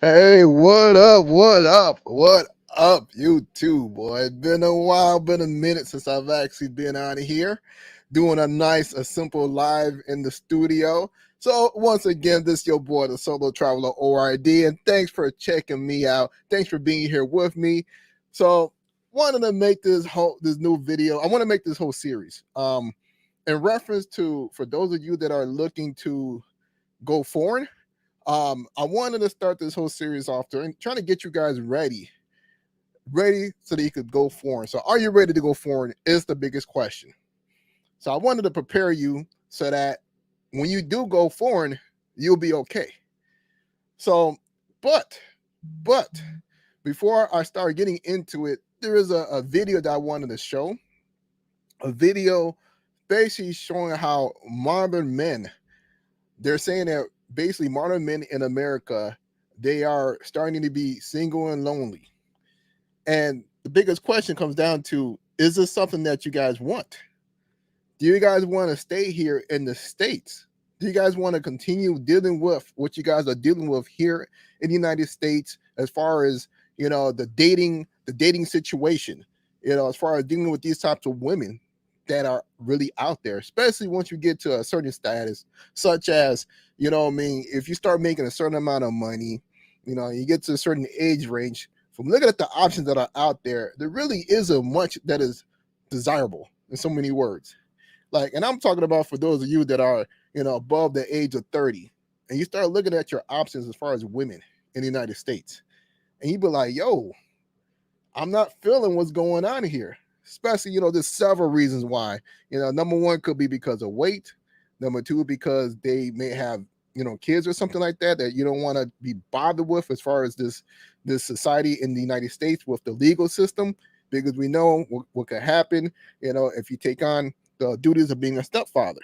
Hey, what up? What up? What up, YouTube, boy? It's been a while, been a minute since I've actually been out of here doing a simple live in the studio. So, once again, this is your boy, the Solo Traveler ORD, and thanks for checking me out. Thanks for being here with me. So, wanted to make this new video. I want to make this whole series. In reference to, for those of you that are looking to go foreign, I wanted to start this whole series off trying to get you guys ready so that you could go foreign. So are you ready to go foreign is the biggest question. So I wanted to prepare you so that when you do go foreign, you'll be okay. So, but before I start getting into it, there is a video that I wanted to show. A video basically showing how modern men, they're saying that basically modern men in America, they are starting to be single and lonely. And the biggest question comes down to, is this something that you guys want? Do you guys want to stay here in the States? Do you guys want to continue dealing with what you guys are dealing with here in the United States as far as, the dating situation, as far as dealing with these types of women that are really out there, especially once you get to a certain status, such as, if you start making a certain amount of money, you get to a certain age range. From looking at the options that are out there, there really isn't much that is desirable in so many words. And I'm talking about for those of you that are, above the age of 30, and you start looking at your options as far as women in the United States, and you be like, yo, I'm not feeling what's going on here. Especially, there's several reasons why. Number one could be because of weight. Number two, because they may have, kids or something like that you don't want to be bothered with as far as this society in the United States with the legal system, because we know what could happen, if you take on the duties of being a stepfather.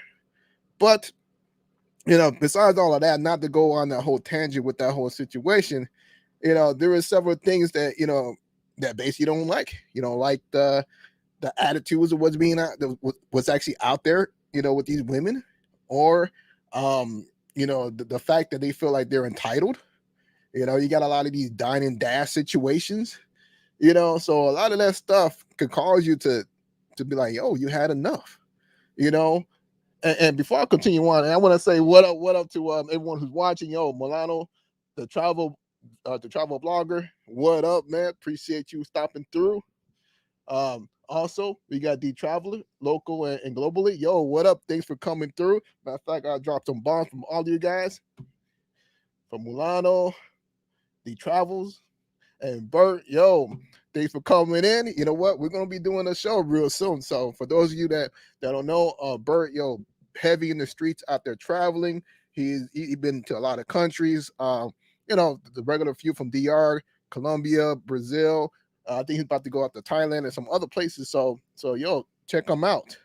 But, besides all of that, not to go on that whole tangent with that whole situation, there are several things that, that basically don't like, like the attitudes of what's actually out there, with these women, or, the fact that they feel like they're entitled. You got a lot of these dine and dash situations, so a lot of that stuff could cause you to be like, yo, you had enough, and before I continue on, I want to say what up to everyone who's watching. Yo, Milano, the travel blogger, what up, man? Appreciate you stopping through. Also, we got the traveler, local and globally. Yo, what up? Thanks for coming through. Matter of fact, I dropped some bombs from all of you guys, from Milano, the travels, and Bert. Yo, thanks for coming in. You know what? We're gonna be doing a show real soon. So for those of you that don't know, Bert, yo, heavy in the streets out there traveling. He's been to a lot of countries. The regular few from DR, Colombia, Brazil. I think he's about to go out to Thailand and some other places. So yo, check him out.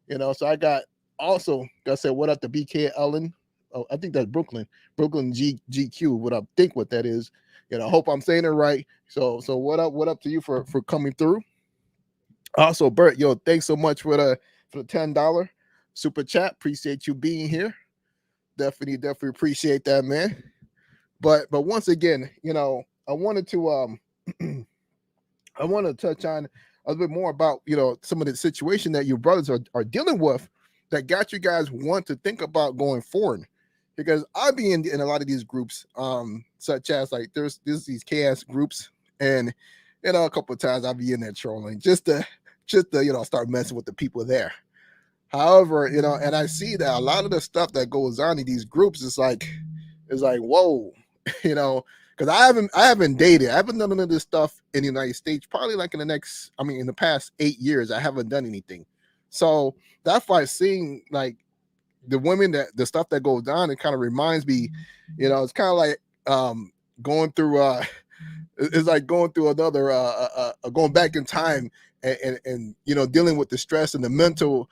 So I got also got to say what up to BK Ellen. Oh, I think that's Brooklyn GQ. What I think what that is. I hope I'm saying it right. So what up to you for coming through. Also, Bert, yo, thanks so much for the $10 super chat. Appreciate you being here. definitely appreciate that, man. But once again, I wanted to I want to touch on a little bit more about some of the situation that your brothers are dealing with that got you guys want to think about going forward. Because I'll be in a lot of these groups, such as like there's these chaos groups, and a couple of times I'll be in there trolling just to start messing with the people there. However, and I see that a lot of the stuff that goes on in these groups is like whoa, you know, because I haven't dated, I haven't done none of this stuff in the United States. Probably like in the past 8 years, I haven't done anything. So that's why seeing like the women that the stuff that goes on, it kind of reminds me, it's kind of like going through it's like going through another going back in time and dealing with the stress and the mental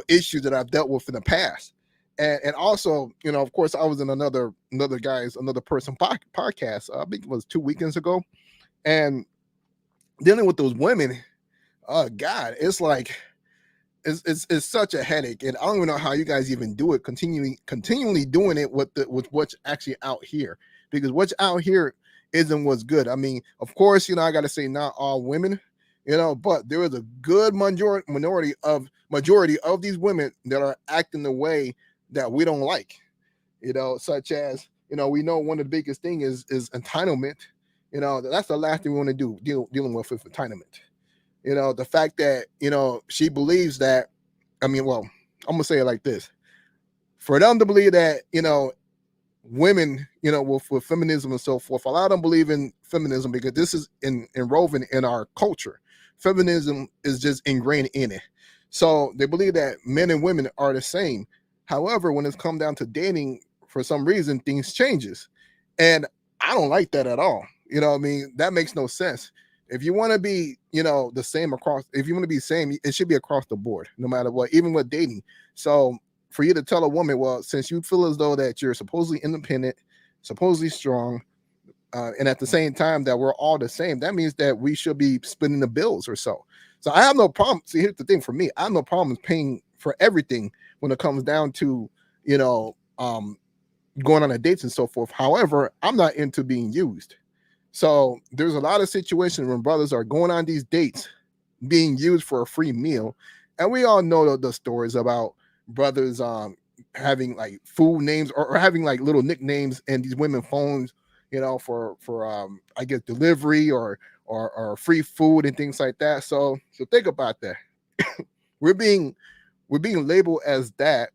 issues that I've dealt with in the past. And also, of course, I was in another person podcast. I think it was 2 weekends ago, and dealing with those women. Oh God, it's like it's such a headache, and I don't even know how you guys even do it. Continually doing it with what's actually out here, because what's out here isn't what's good. I mean, of course, I got to say not all women, but there is a good majority of these women that are acting the way that we don't like, such as we know one of the biggest thing is entitlement. That's the last thing we want to do dealing with entitlement. The fact that she believes that, I mean, well, I'm gonna say it like this: for them to believe that women, with feminism and so forth, a lot of them believe in feminism because this is enwoven in our culture. Feminism is just ingrained in it, so they believe that men and women are the same. However, when it's come down to dating, for some reason things changes, and I don't like that at all. What I mean, that makes no sense. If you want to be, the same if you want to be same, it should be across the board, no matter what, even with dating. So for you to tell a woman, well, since you feel as though that you're supposedly independent, supposedly strong, and at the same time that we're all the same, that means that we should be splitting the bills or so. So I have no problem. See, here's the thing for me: I have no problem paying for everything when it comes down to, going on a dates and so forth. However, I'm not into being used. So there's a lot of situations when brothers are going on these dates being used for a free meal. And we all know the stories about brothers having like food names or having like little nicknames in these women phones, for I guess delivery or free food and things like that. So think about that. we're being labeled as that,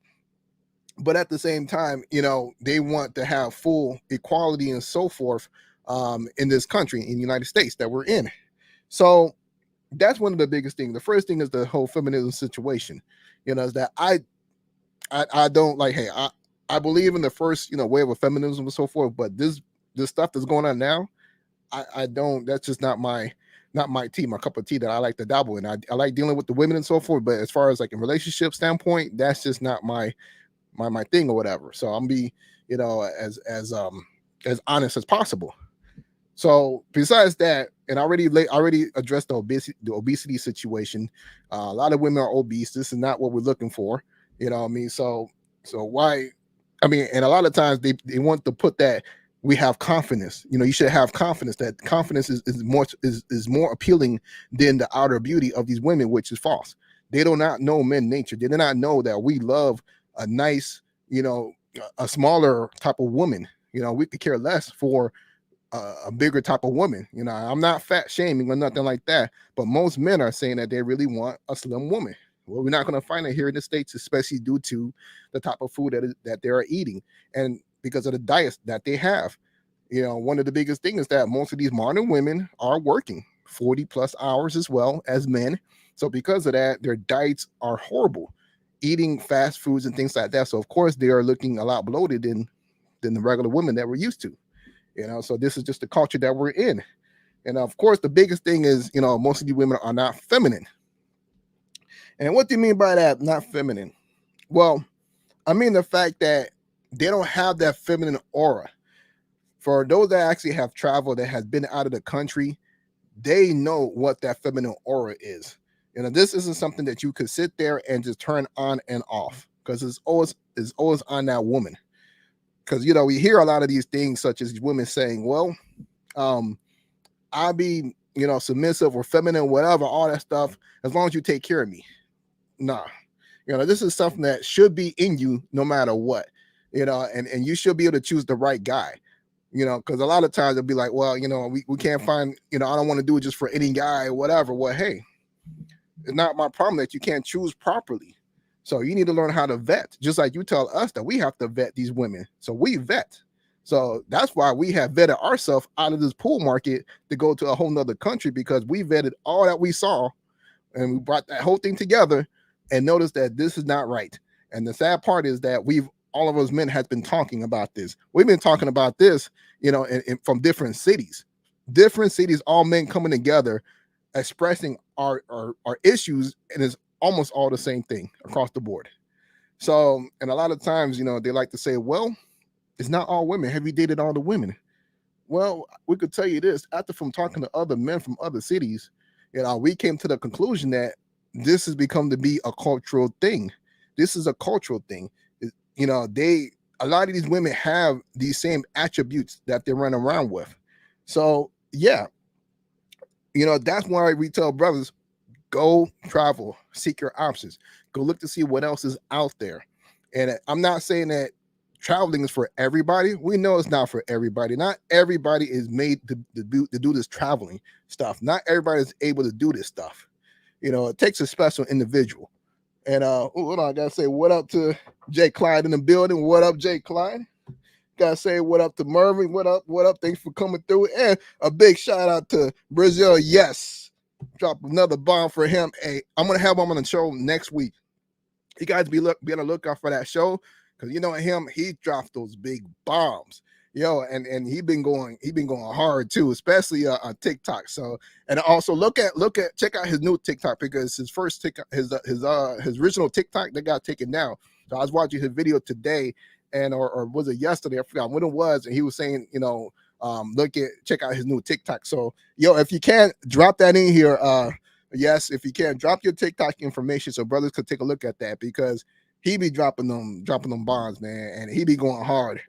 but at the same time, they want to have full equality and so forth in this country, in the United States that we're in. So that's one of the biggest things. The first thing is the whole feminism situation. Is that I don't like. Hey, I believe in the first wave of feminism and so forth, but this stuff that's going on now, I don't. That's just not my tea, my cup of tea that I like to dabble in. I like dealing with the women and so forth, but as far as like a relationship standpoint, that's just not my thing or whatever. So I'm be as honest as possible. So besides that, and I already addressed the obesity situation. A lot of women are obese. This is not what we're looking for. You know what I mean? So why? I mean, and a lot of times they want to put that we have confidence. You should have confidence. That confidence is more appealing than the outer beauty of these women, which is false. They do not know men nature. They do not know that we love a nice, a smaller type of woman. We could care less for a bigger type of woman. I'm not fat shaming or nothing like that, but most men are saying that they really want a slim woman. Well, we're not going to find it here in the States, especially due to the type of food that they are eating and because of the diets that they have. One of the biggest things is that most of these modern women are working 40 plus hours as well as men. So because of that, their diets are horrible, eating fast foods and things like that. So of course they are looking a lot bloated than the regular women that we're used to. So this is just the culture that we're in. And of course, the biggest thing is, most of these women are not feminine. And what do you mean by that, not feminine? Well, I mean the fact that they don't have that feminine aura. For those that actually have traveled, that has been out of the country, they know what that feminine aura is. This isn't something that you could sit there and just turn on and off because it's always on that woman. because we hear a lot of these things, such as women saying, well, I'll be submissive or feminine, whatever, all that stuff, as long as you take care of me. Nah, this is something that should be in you no matter what, and you should be able to choose the right guy, because a lot of times it'll be like, well, we can't find, I don't want to do it just for any guy or whatever. Well, hey, it's not my problem that you can't choose properly. So you need to learn how to vet, just like you tell us that we have to vet these women. So we vet. So that's why we have vetted ourselves out of this pool market to go to a whole nother country, because we vetted all that we saw and we brought that whole thing together and noticed that this is not right. And the sad part is that all of us men has been talking about this. We've been talking about this, from different cities, all men coming together, expressing our issues, and it's almost all the same thing across the board. So, and a lot of times, they like to say, well, it's not all women. Have you dated all the women? Well, we could tell you this, after from talking to other men from other cities, we came to the conclusion that this has become to be a cultural thing. This is a cultural thing. A lot of these women have these same attributes that they run around with. So yeah, that's why we tell brothers, go travel, seek your options, go look to see what else is out there. And I'm not saying that traveling is for everybody. We know it's not for everybody. Not everybody is made to do this traveling stuff. Not everybody is able to do this stuff. It takes a special individual. And hold on, I gotta say what up to Jay Clyde in the building. What up, Jay Clyde? Gotta say what up to Mervin. What up? What up? Thanks for coming through. And a big shout out to Brazil. Yes, drop another bomb for him. Hey, I'm gonna have him on the show next week. You guys be on the lookout for that show, because him, he dropped those big bombs. And he been going hard too, especially on TikTok. So, and also check out his new TikTok, because his first TikTok, his original TikTok, that got taken down. So I was watching his video today, and or was it yesterday? I forgot when it was, and he was saying, check out his new TikTok. So, if you can, drop that in here. Yes, if you can, drop your TikTok information so brothers could take a look at that, because he be dropping them bombs, man, and he be going hard,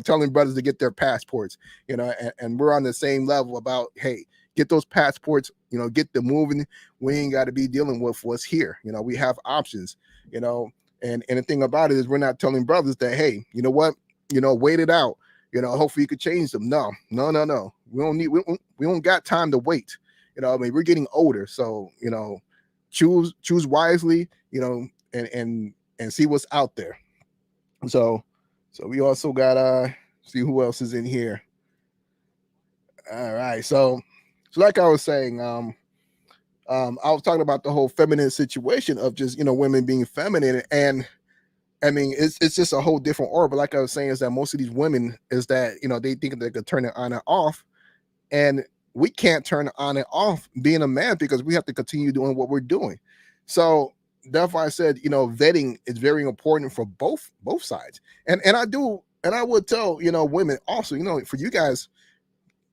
telling brothers to get their passports, and we're on the same level about, hey, get those passports, get them moving. We ain't got to be dealing with what's here. We have options, and the thing about it is, we're not telling brothers that, hey, you know what, wait it out, hopefully you could change them. No. We don't got time to wait. We're getting older, so choose wisely, and see what's out there. So we also got see who else is in here. All right, so like I was saying, I was talking about the whole feminine situation of just women being feminine, and I mean it's just a whole different aura. But like I was saying, is that most of these women is that they think they could turn it on and off, and we can't turn it on and off being a man, because we have to continue doing what we're doing. So that's why I said, vetting is very important for both sides. And I would tell, women also, for you guys,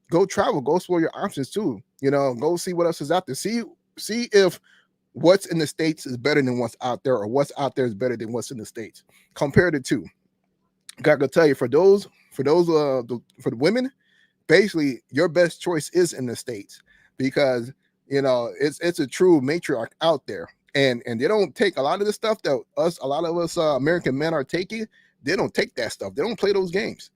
go travel, go explore your options too. Go see what else is out there. See if what's in the States is better than what's out there, or what's out there is better than what's in the States. Compare the two. Gotta tell you, for the women, basically your best choice is in the States, because it's a true matriarch out there. And they don't take a lot of the stuff that a lot of us American men are taking. They don't take that stuff. They don't play those games.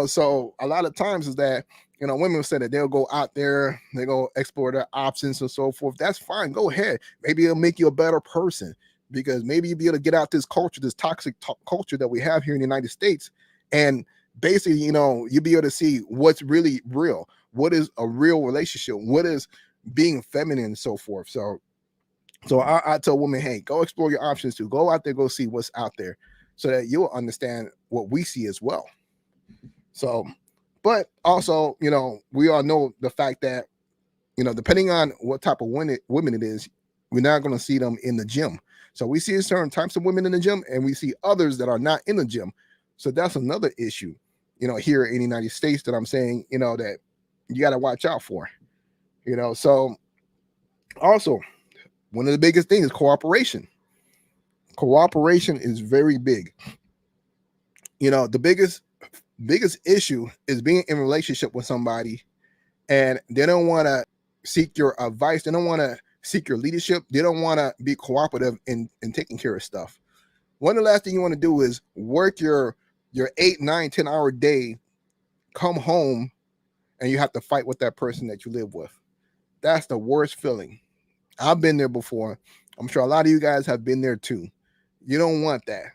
So a lot of times is that, women say that they'll go out there, they go explore their options and so forth. That's fine. Go ahead. Maybe it'll make you a better person, because maybe you'll be able to get out this culture, this toxic culture that we have here in the United States. And basically, you'll be able to see what's really real. What is a real relationship? What is being feminine and so forth. So I tell women, hey, go explore your options too. Go out there, go see what's out there, so that you'll understand what we see as well. So, but also, we all know the fact that, depending on what type of women it is, we're not going to see them in the gym. So we see certain types of women in the gym, and we see others that are not in the gym. So that's another issue, here in the United States, that I'm saying, that you got to watch out for, so also, one of the biggest things is cooperation. Cooperation is very big. The biggest biggest issue is being in a relationship with somebody and they don't want to seek your advice. They don't want to seek your leadership. They don't want to be cooperative in taking care of stuff. One of the last thing you want to do is work your 8, 9, 10 hour day, come home, and you have to fight with that person that you live with. That's the worst feeling. I've been there before. I'm sure a lot of you guys have been there too. You don't want that.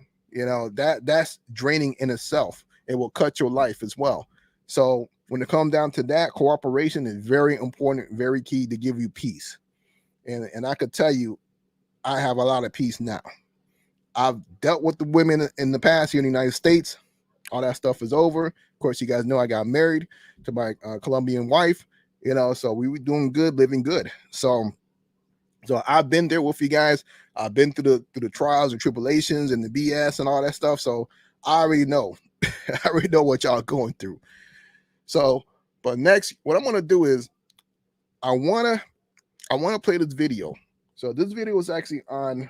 That's draining in itself. It will cut your life as well. So when it comes down to that, cooperation is very important, very key to give you peace. And I could tell you, I have a lot of peace now. I've dealt with the women in the past here in the United States. All that stuff is over. Of course, you guys know I got married to my Colombian wife. So we were doing good, living good. So I've been there with you guys. I've been through the trials and tribulations and the BS and all that stuff. So I already know. I already know what y'all are going through. So, but next, what I'm gonna do is I wanna play this video. So this video is actually on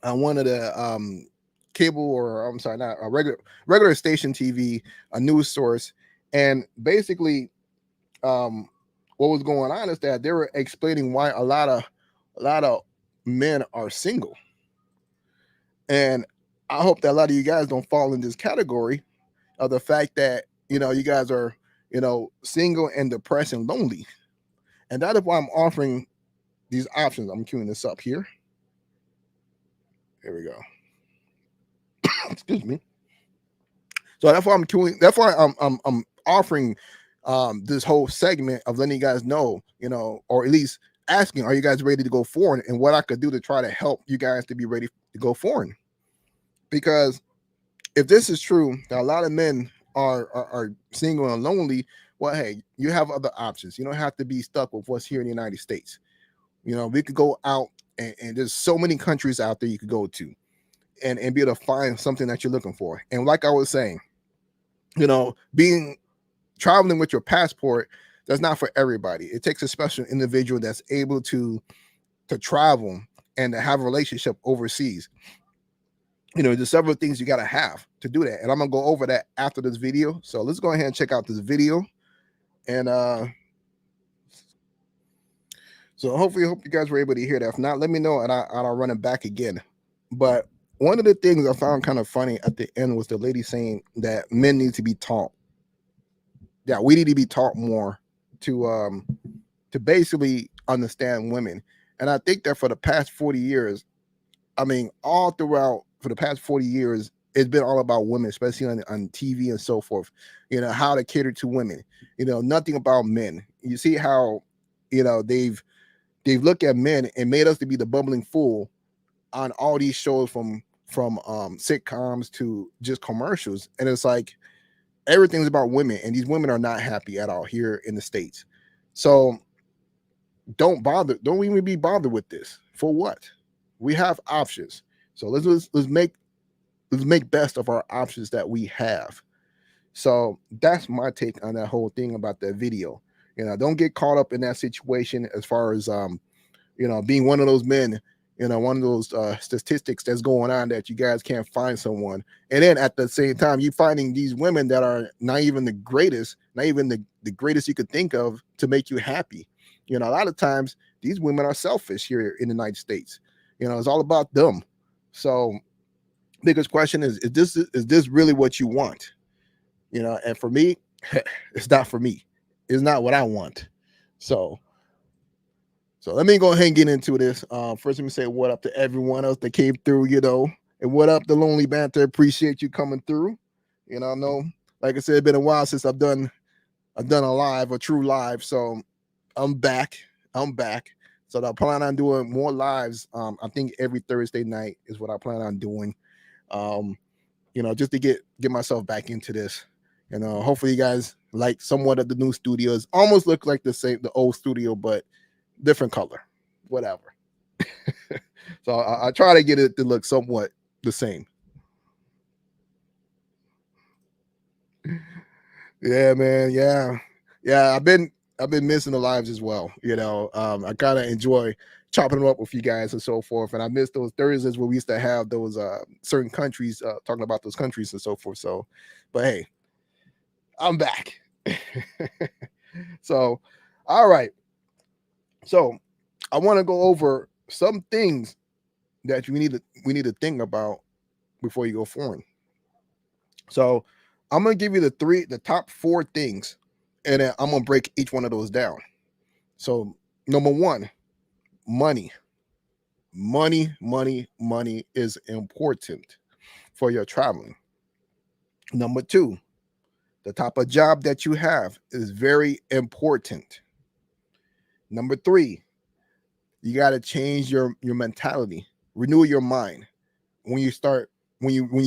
one of the cable, or I'm sorry, not a regular station TV, a news source, and basically what was going on is that they were explaining why a lot of men are single. And I hope that a lot of you guys don't fall in this category of the fact that you guys are single and depressed and lonely. And that is why I'm offering these options. I'm queuing this up here. Here we go. Excuse me. So that's why I'm queuing. That's why I'm offering this whole segment of letting you guys know, or at least asking, are you guys ready to go foreign, and what I could do to try to help you guys to be ready to go foreign. Because if this is true, that a lot of men are single and lonely, well, hey, you have other options. You don't have to be stuck with what's here in the United States. We could go out, and there's so many countries out there you could go to and be able to find something that you're looking for. And like I was saying, traveling with your passport, that's not for everybody. It takes a special individual that's able to travel and to have a relationship overseas. There's several things you got to have to do that. And I'm going to go over that after this video. So let's go ahead and check out this video. And so hopefully, I hope you guys were able to hear that. If not, let me know and I'll run it back again. But one of the things I found kind of funny at the end was the lady saying that men need to be taught. Yeah, we need to be taught more to basically understand women. And I think that for the past 40 years, all throughout for the past 40 years, it's been all about women, especially on TV and so forth. How to cater to women. Nothing about men. You see how they've looked at men and made us to be the bumbling fool on all these shows, from sitcoms to just commercials. And it's like everything's about women, and these women are not happy at all here in the States. So don't even be bothered with this. For what? We have options. So let's make best of our options that we have. So that's my take on that whole thing about that video. Don't get caught up in that situation as far as being one of those men, one of those statistics that's going on, that you guys can't find someone. And then at the same time, you finding these women that are not even the greatest, not even the greatest you could think of to make you happy. A lot of times these women are selfish here in the United States. It's all about them. So biggest question is this really what you want? And for me, it's not for me. It's not what I want. So let me go ahead and get into this. First, let me say what up to everyone else that came through, and what up, the Lonely Banter. Appreciate you coming through. I know, like I said, it's been a while since I've done a true live. So I'm back. So I plan on doing more lives. I think every Thursday night is what I plan on doing. Just to get myself back into this. Hopefully you guys like somewhat of the new studios. Almost look like the old studio, but different color, whatever. So I try to get it to look somewhat the same. Yeah, man. Yeah. I've been I've been missing the lives as well. I kind of enjoy chopping them up with you guys and so forth. And I miss those Thursdays where we used to have those certain countries talking about those countries and so forth. So, but hey, I'm back. So, all right. So, I want to go over some things that we need to think about before you go foreign. So, I'm gonna give you the top 4 things, and then I'm gonna break each one of those down. So, number 1, money. Money is important for your traveling. Number 2, the type of job that you have is very important. Number 3, you got to change your mentality, renew your mind when you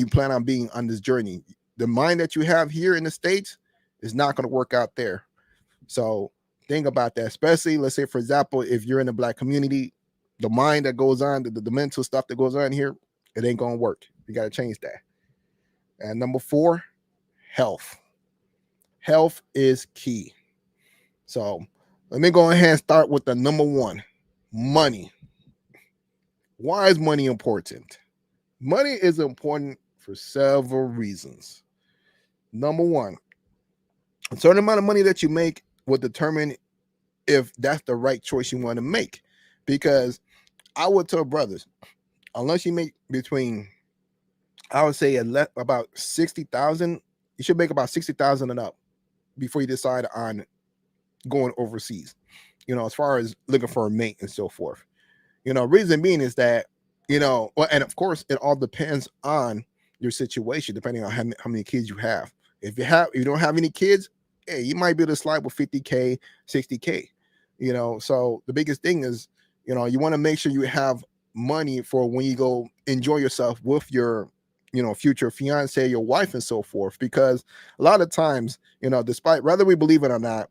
plan on being on this journey. The mind that you have here in the States is not going to work out there. So think about that, especially, let's say, for example, if you're in the Black community, the mind that goes on, the mental stuff that goes on here, it ain't going to work. You got to change that. And number 4, health. Health is key. So let me go ahead and start with the number 1, money. Why is money important? Money is important for several reasons. Number 1, a certain amount of money that you make will determine if that's the right choice you want to make. Because I would tell brothers, unless you make between, I would say about 60,000, you should make about 60,000 and up before you decide on going overseas, as far as looking for a mate and so forth. Reason being is that, well, and of course, it all depends on your situation, depending on how many kids you have. If you don't have any kids, hey, you might be able to slide with 50K, 60K, so the biggest thing is, you want to make sure you have money for when you go enjoy yourself with your, future fiance, your wife and so forth, because a lot of times, despite whether we believe it or not,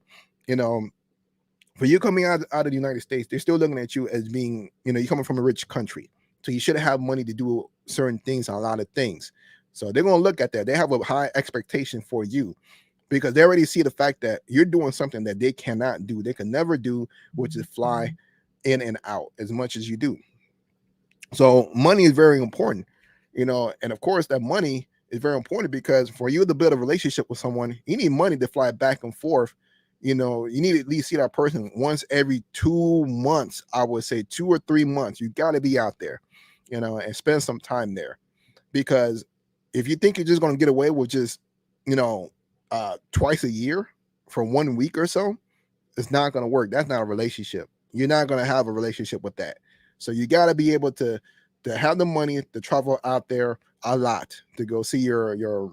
for you coming out of the United States, they're still looking at you as being, you're coming from a rich country. So you should have money to do certain things on a lot of things. So they're going to look at that. They have a high expectation for you because they already see the fact that you're doing something that they cannot do. They can never do, which is fly in and out as much as you do. So money is very important, and of course that money is very important because for you to build a relationship with someone, you need money to fly back and forth. You need to at least see that person once every 2 months. I would say 2 or 3 months. You got to be out there, and spend some time there. Because if you think you're just going to get away with just, twice a year for 1 week or so, it's not going to work. That's not a relationship. You're not going to have a relationship with that. So you got to be able to have the money to travel out there a lot, to go see your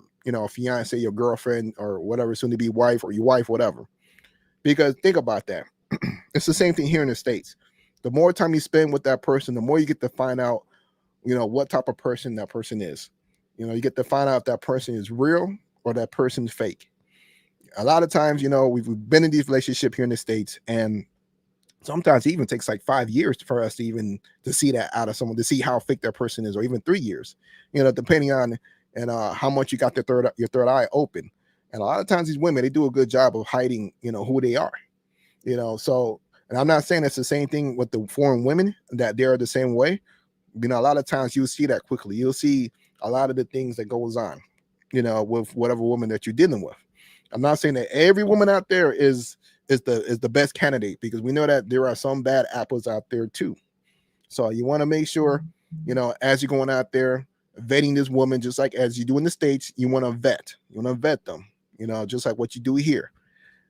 fiance, your girlfriend, or whatever, soon to be wife, or your wife, whatever. Because think about that. It's the same thing here in the States. The more time you spend with that person, the more you get to find out, what type of person that person is. You get to find out if that person is real or that person's fake. A lot of times, we've been in these relationships here in the States, and sometimes it even takes like 5 years for us to see that out of someone, to see how fake that person is, or even 3 years, depending on how much you got your third eye open. And a lot of times these women, they do a good job of hiding, who they are, so, and I'm not saying it's the same thing with the foreign women, that they're the same way. A lot of times you'll see that quickly. You'll see a lot of the things that goes on, with whatever woman that you're dealing with. I'm not saying that every woman out there is the best candidate, because we know that there are some bad apples out there too. So you want to make sure, as you're going out there vetting this woman, just like as you do in the States, you want to vet them, just like what you do here.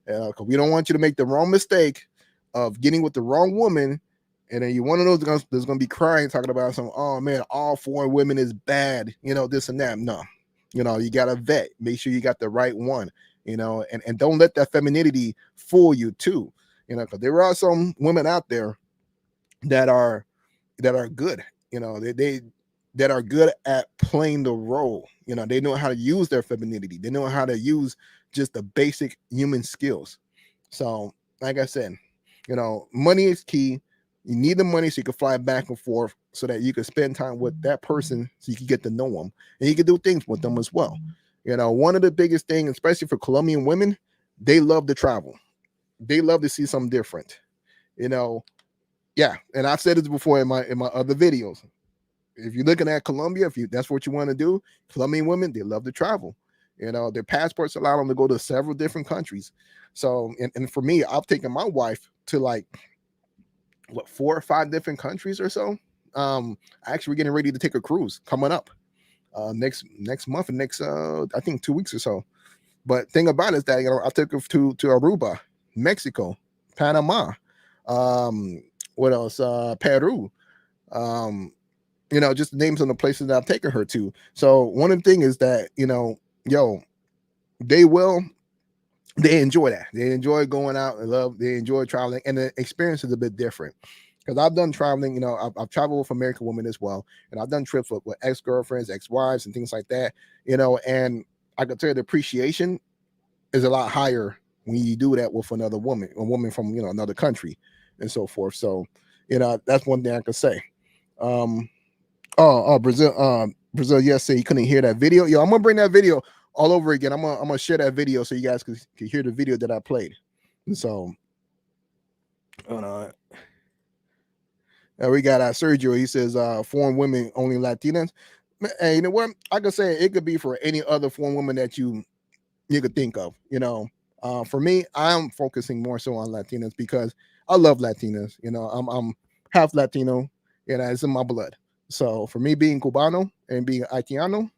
Because we don't want you to make the wrong mistake of getting with the wrong woman, and then you one of those that's going to be crying, talking about some, oh man, all foreign women is bad, this and that. No, you got to vet, make sure you got the right one, and don't let that femininity fool you too, because there are some women out there that are good, they that are good at playing the role. They know how to use their femininity. They know how to use just the basic human skills. So, like I said, money is key. You need the money so you can fly back and forth, so that you can spend time with that person, so you can get to know them, and you can do things with them as well. One of the biggest things, especially for Colombian women, they love to travel. they love to see something different, you know. Yeah, and I've said this before in my other videos. If you're looking at Colombia, if you that's what you want to do, Colombian women, they love to travel. You know, their passports allow them to go to several different countries. So, and for me, I've taken my wife to like what 4 or 5 different countries or so. Actually, we're getting ready to take a cruise coming up next month, and next I think 2 weeks or so. But thing about it is that, you know, I took her to Aruba, Mexico, Panama, what else? Peru. Um, you know, just names of the places that I've taken her to. So one of the things is that, you know, yo, they will, they enjoy that. They enjoy going out and they enjoy traveling, and the experience is a bit different. Because I've done traveling, you know, I've traveled with American women as well, and I've done trips with ex-girlfriends, ex-wives, and things like that, you know, and I can tell you the appreciation is a lot higher when you do that with another woman, a woman from, you know, another country and so forth. So, you know, that's one thing I could say. Brazil, yes, say you couldn't hear that video. Yo, I'm gonna bring that video all over again. I'm gonna share that video so you guys can hear the video that I played. And so, we got Sergio. He says, foreign women, only Latinas. And you know what? I could say it could be for any other foreign woman that you could think of. You know, for me, I'm focusing more so on Latinas because I love Latinas. You know, I'm half Latino. You know, it's in my blood. So for me, being Cubano and being Haitiano,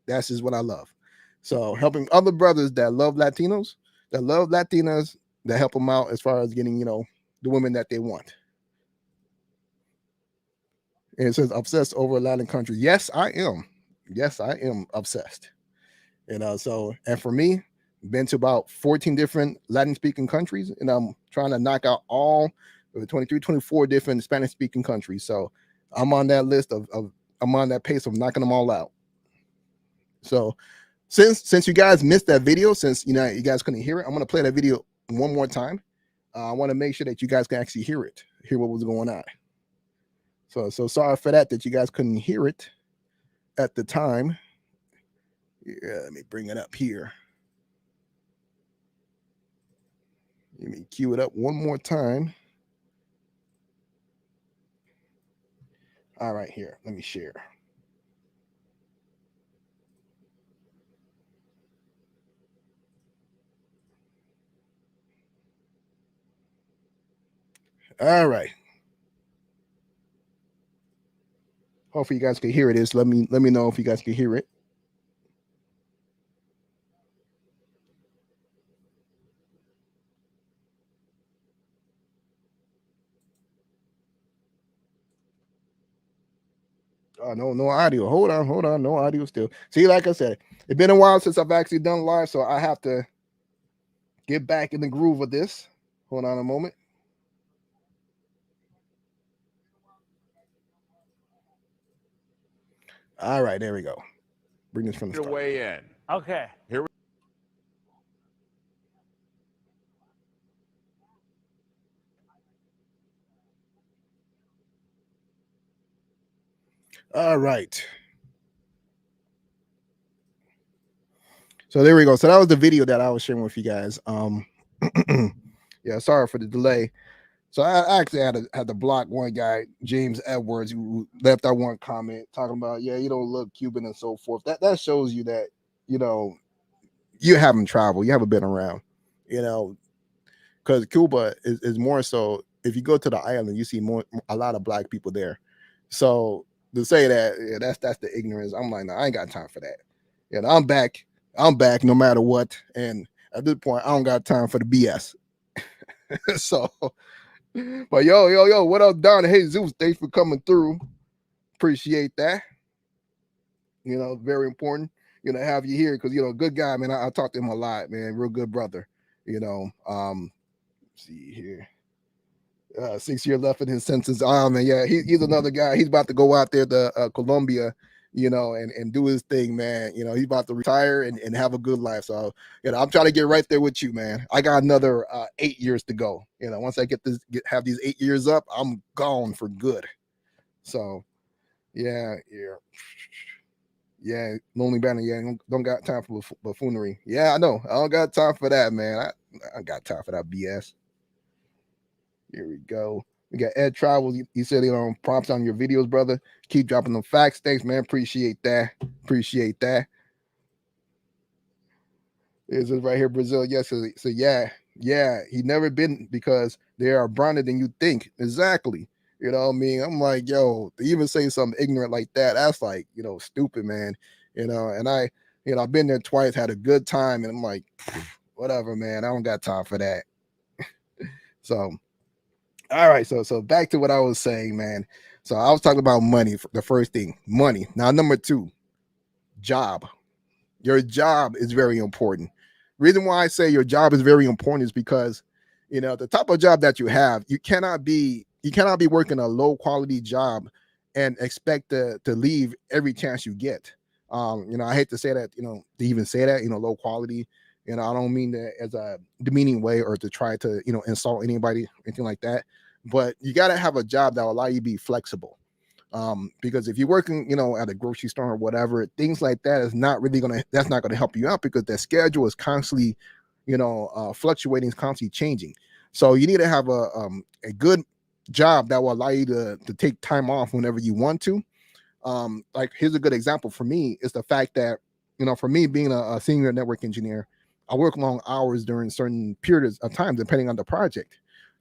that's just what I love. So helping other brothers that love Latinos, that love Latinas, that help them out as far as getting, you know, the women that they want. And it says obsessed over Latin countries. Yes, I am. Yes, I am obsessed. You know, so, and for me, been to about 14 different Latin speaking countries, and I'm trying to knock out all the 23, 24 different Spanish speaking countries. So I'm on that list of I'm on that pace of knocking them all out. So since you guys missed that video, since you know you guys couldn't hear it, I'm gonna play that video one more time. I want to make sure that you guys can actually hear it, hear what was going on. So sorry for that you guys couldn't hear it at the time. Yeah, let me bring it up here. Let me cue it up one more time. All right, here, let me share. All right. Hopefully you guys can hear it. Let me know if you guys can hear it. No audio. Hold on. No audio still. See, like I said, it's been a while since I've actually done live, so I have to get back in the groove of this. Hold on a moment. All right, there we go. Bring this from the start. Weigh in. Okay. Here we All right. So there we go. So that was the video that I was sharing with you guys. Yeah, sorry for the delay. So I actually had to block one guy, James Edwards, who left that one comment talking about, yeah, you don't look Cuban and so forth. That shows you that, you know, you haven't traveled, you haven't been around, you know, because Cuba is more so, if you go to the island, you see a lot of black people there. So to say that, yeah, that's the ignorance. I'm like, no, I ain't got time for that. You know, I'm back no matter what. And at this point, I don't got time for the BS. So, but yo, what up, Don? Hey, Zeus, thanks for coming through. Appreciate that. You know, very important, you know, have you here because, you know, good guy, man. I talked to him a lot, man. Real good brother, you know. See here. 6 years left in his sentence. Man, yeah, he's another guy. He's about to go out there to Colombia, you know, and do his thing, man. You know, he's about to retire and have a good life. So, you know, I'm trying to get right there with you, man. I got another 8 years to go. You know, once I have these 8 years up, I'm gone for good. So, yeah. Yeah, Lonely Banner. Yeah, don't got time for buffoonery. Yeah, I know. I don't got time for that, man. I got time for that BS. Here we go. We got Ed Travels. He said, props on your videos, brother. Keep dropping them facts. Thanks, man. Appreciate that. Appreciate that. This is right here, Brazil. Yes. So yeah. He never been because they are browner than you think. Exactly. You know what I mean? I'm like, yo, to even say something ignorant like that, that's like, stupid, man. And I've been there twice, had a good time, and I'm like, whatever, man. I don't got time for that. So, all right. So back to what I was saying, man. So I was talking about money. The first thing, money. Now, number two, job. Your job is very important. Reason why I say your job is very important is because, the type of job that you have, you cannot be working a low quality job and expect to leave every chance you get. I hate to say that, to even say that, low quality. I don't mean that as a demeaning way or to try to, insult anybody, anything like that. But you got to have a job that will allow you to be flexible. Because if you're working, at a grocery store or whatever, things like that is not really that's not gonna help you out because the schedule is constantly, fluctuating, constantly changing. So you need to have a good job that will allow you to take time off whenever you want to. Like here's a good example for me is the fact that, for me being a senior network engineer, I work long hours during certain periods of time depending on the project.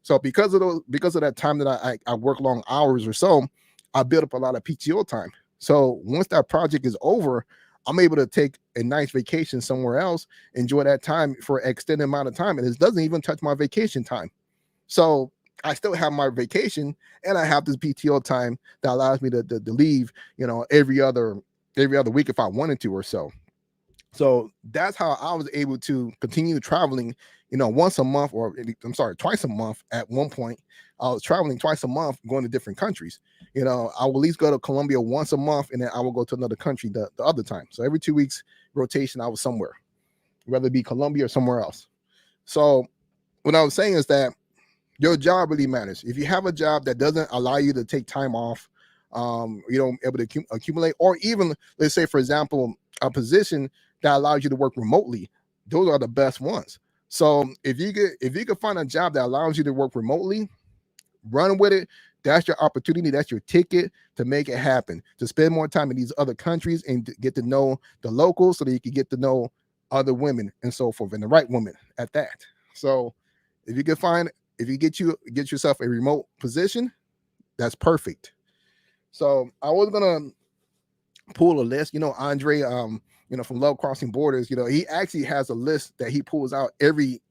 So because of that time that I work long hours or so, I build up a lot of PTO time. So once that project is over, I'm able to take a nice vacation somewhere else, enjoy that time for an extended amount of time, and it doesn't even touch my vacation time. So I still have my vacation and I have this PTO time that allows me to leave, every other week if I wanted to or so. So that's how I was able to continue traveling, once a month, or I'm sorry, twice a month at one point. I was traveling twice a month, going to different countries. I will at least go to Colombia once a month, and then I will go to another country the other time. So every 2 weeks rotation, I was somewhere, whether it be Colombia or somewhere else. So what I was saying is that your job really matters. If you have a job that doesn't allow you to take time off, you don't able to accumulate, or even let's say, for example, a position that allows you to work remotely, those are the best ones. So if you could find a job that allows you to work remotely, run with it. That's your opportunity. That's your ticket to make it happen. To spend more time in these other countries and to get to know the locals, so that you can get to know other women and so forth, and the right woman at that. So if you get yourself a remote position, that's perfect. So I was gonna pull a list. Andre, from Love Crossing Borders, he actually has a list that he pulls out every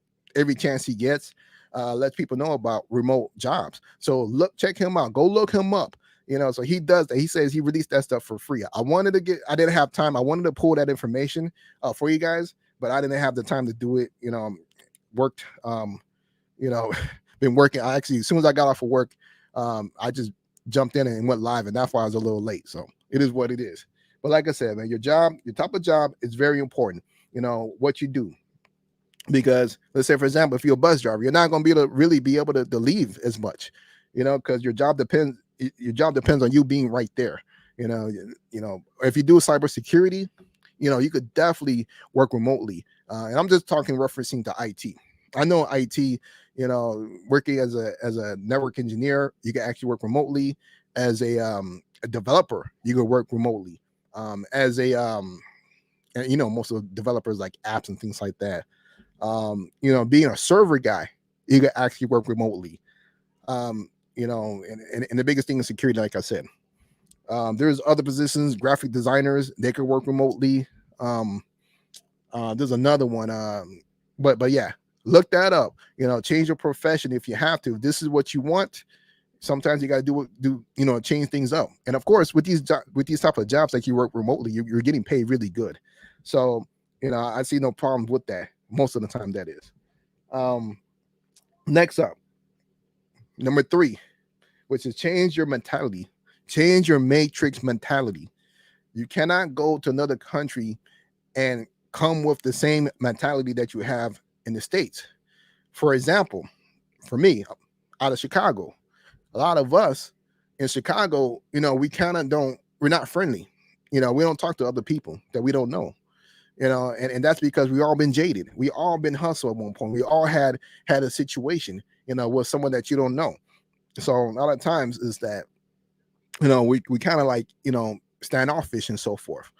chance he gets. Lets people know about remote jobs. So check him out. Go look him up. So he does that. He says he released that stuff for free. I didn't have time. I wanted to pull that information for you guys, but I didn't have the time to do it. Worked, you know, been working. I actually, as soon as I got off of work, I just jumped in and went live, and that's why I was a little late. So it is what it is. But like I said, man, your type of job is very important. What you do. Because let's say, for example, if you're a bus driver, you're not going to be able to leave as much, because your job depends on you being right there. If you do cybersecurity, you could definitely work remotely. And I'm just talking referencing to IT. I know IT, working as a network engineer, you can actually work remotely. As a developer, you can work remotely. As a and, most of the developers like apps and things like that. Being a server guy, you can actually work remotely. And the biggest thing is security, like I said. There's other positions, graphic designers, they could work remotely. There's another one. But yeah, look that up. Change your profession if you have to. If this is what you want. Sometimes you got to change things up. And of course, with these type of jobs, like you work remotely, you're getting paid really good. So, I see no problems with that most of the time. That is. Next up, number 3, which is change your mentality, change your matrix mentality. You cannot go to another country and come with the same mentality that you have in the States. For example, for me, out of Chicago, a lot of us in Chicago, we're not friendly. You know, we don't talk to other people that we don't know. You know, and that's because we all been jaded. We all been hustled at one point. We all had a situation, you know, with someone that you don't know. So a lot of times is that, you know, we kind of like, you know, standoffish and so forth.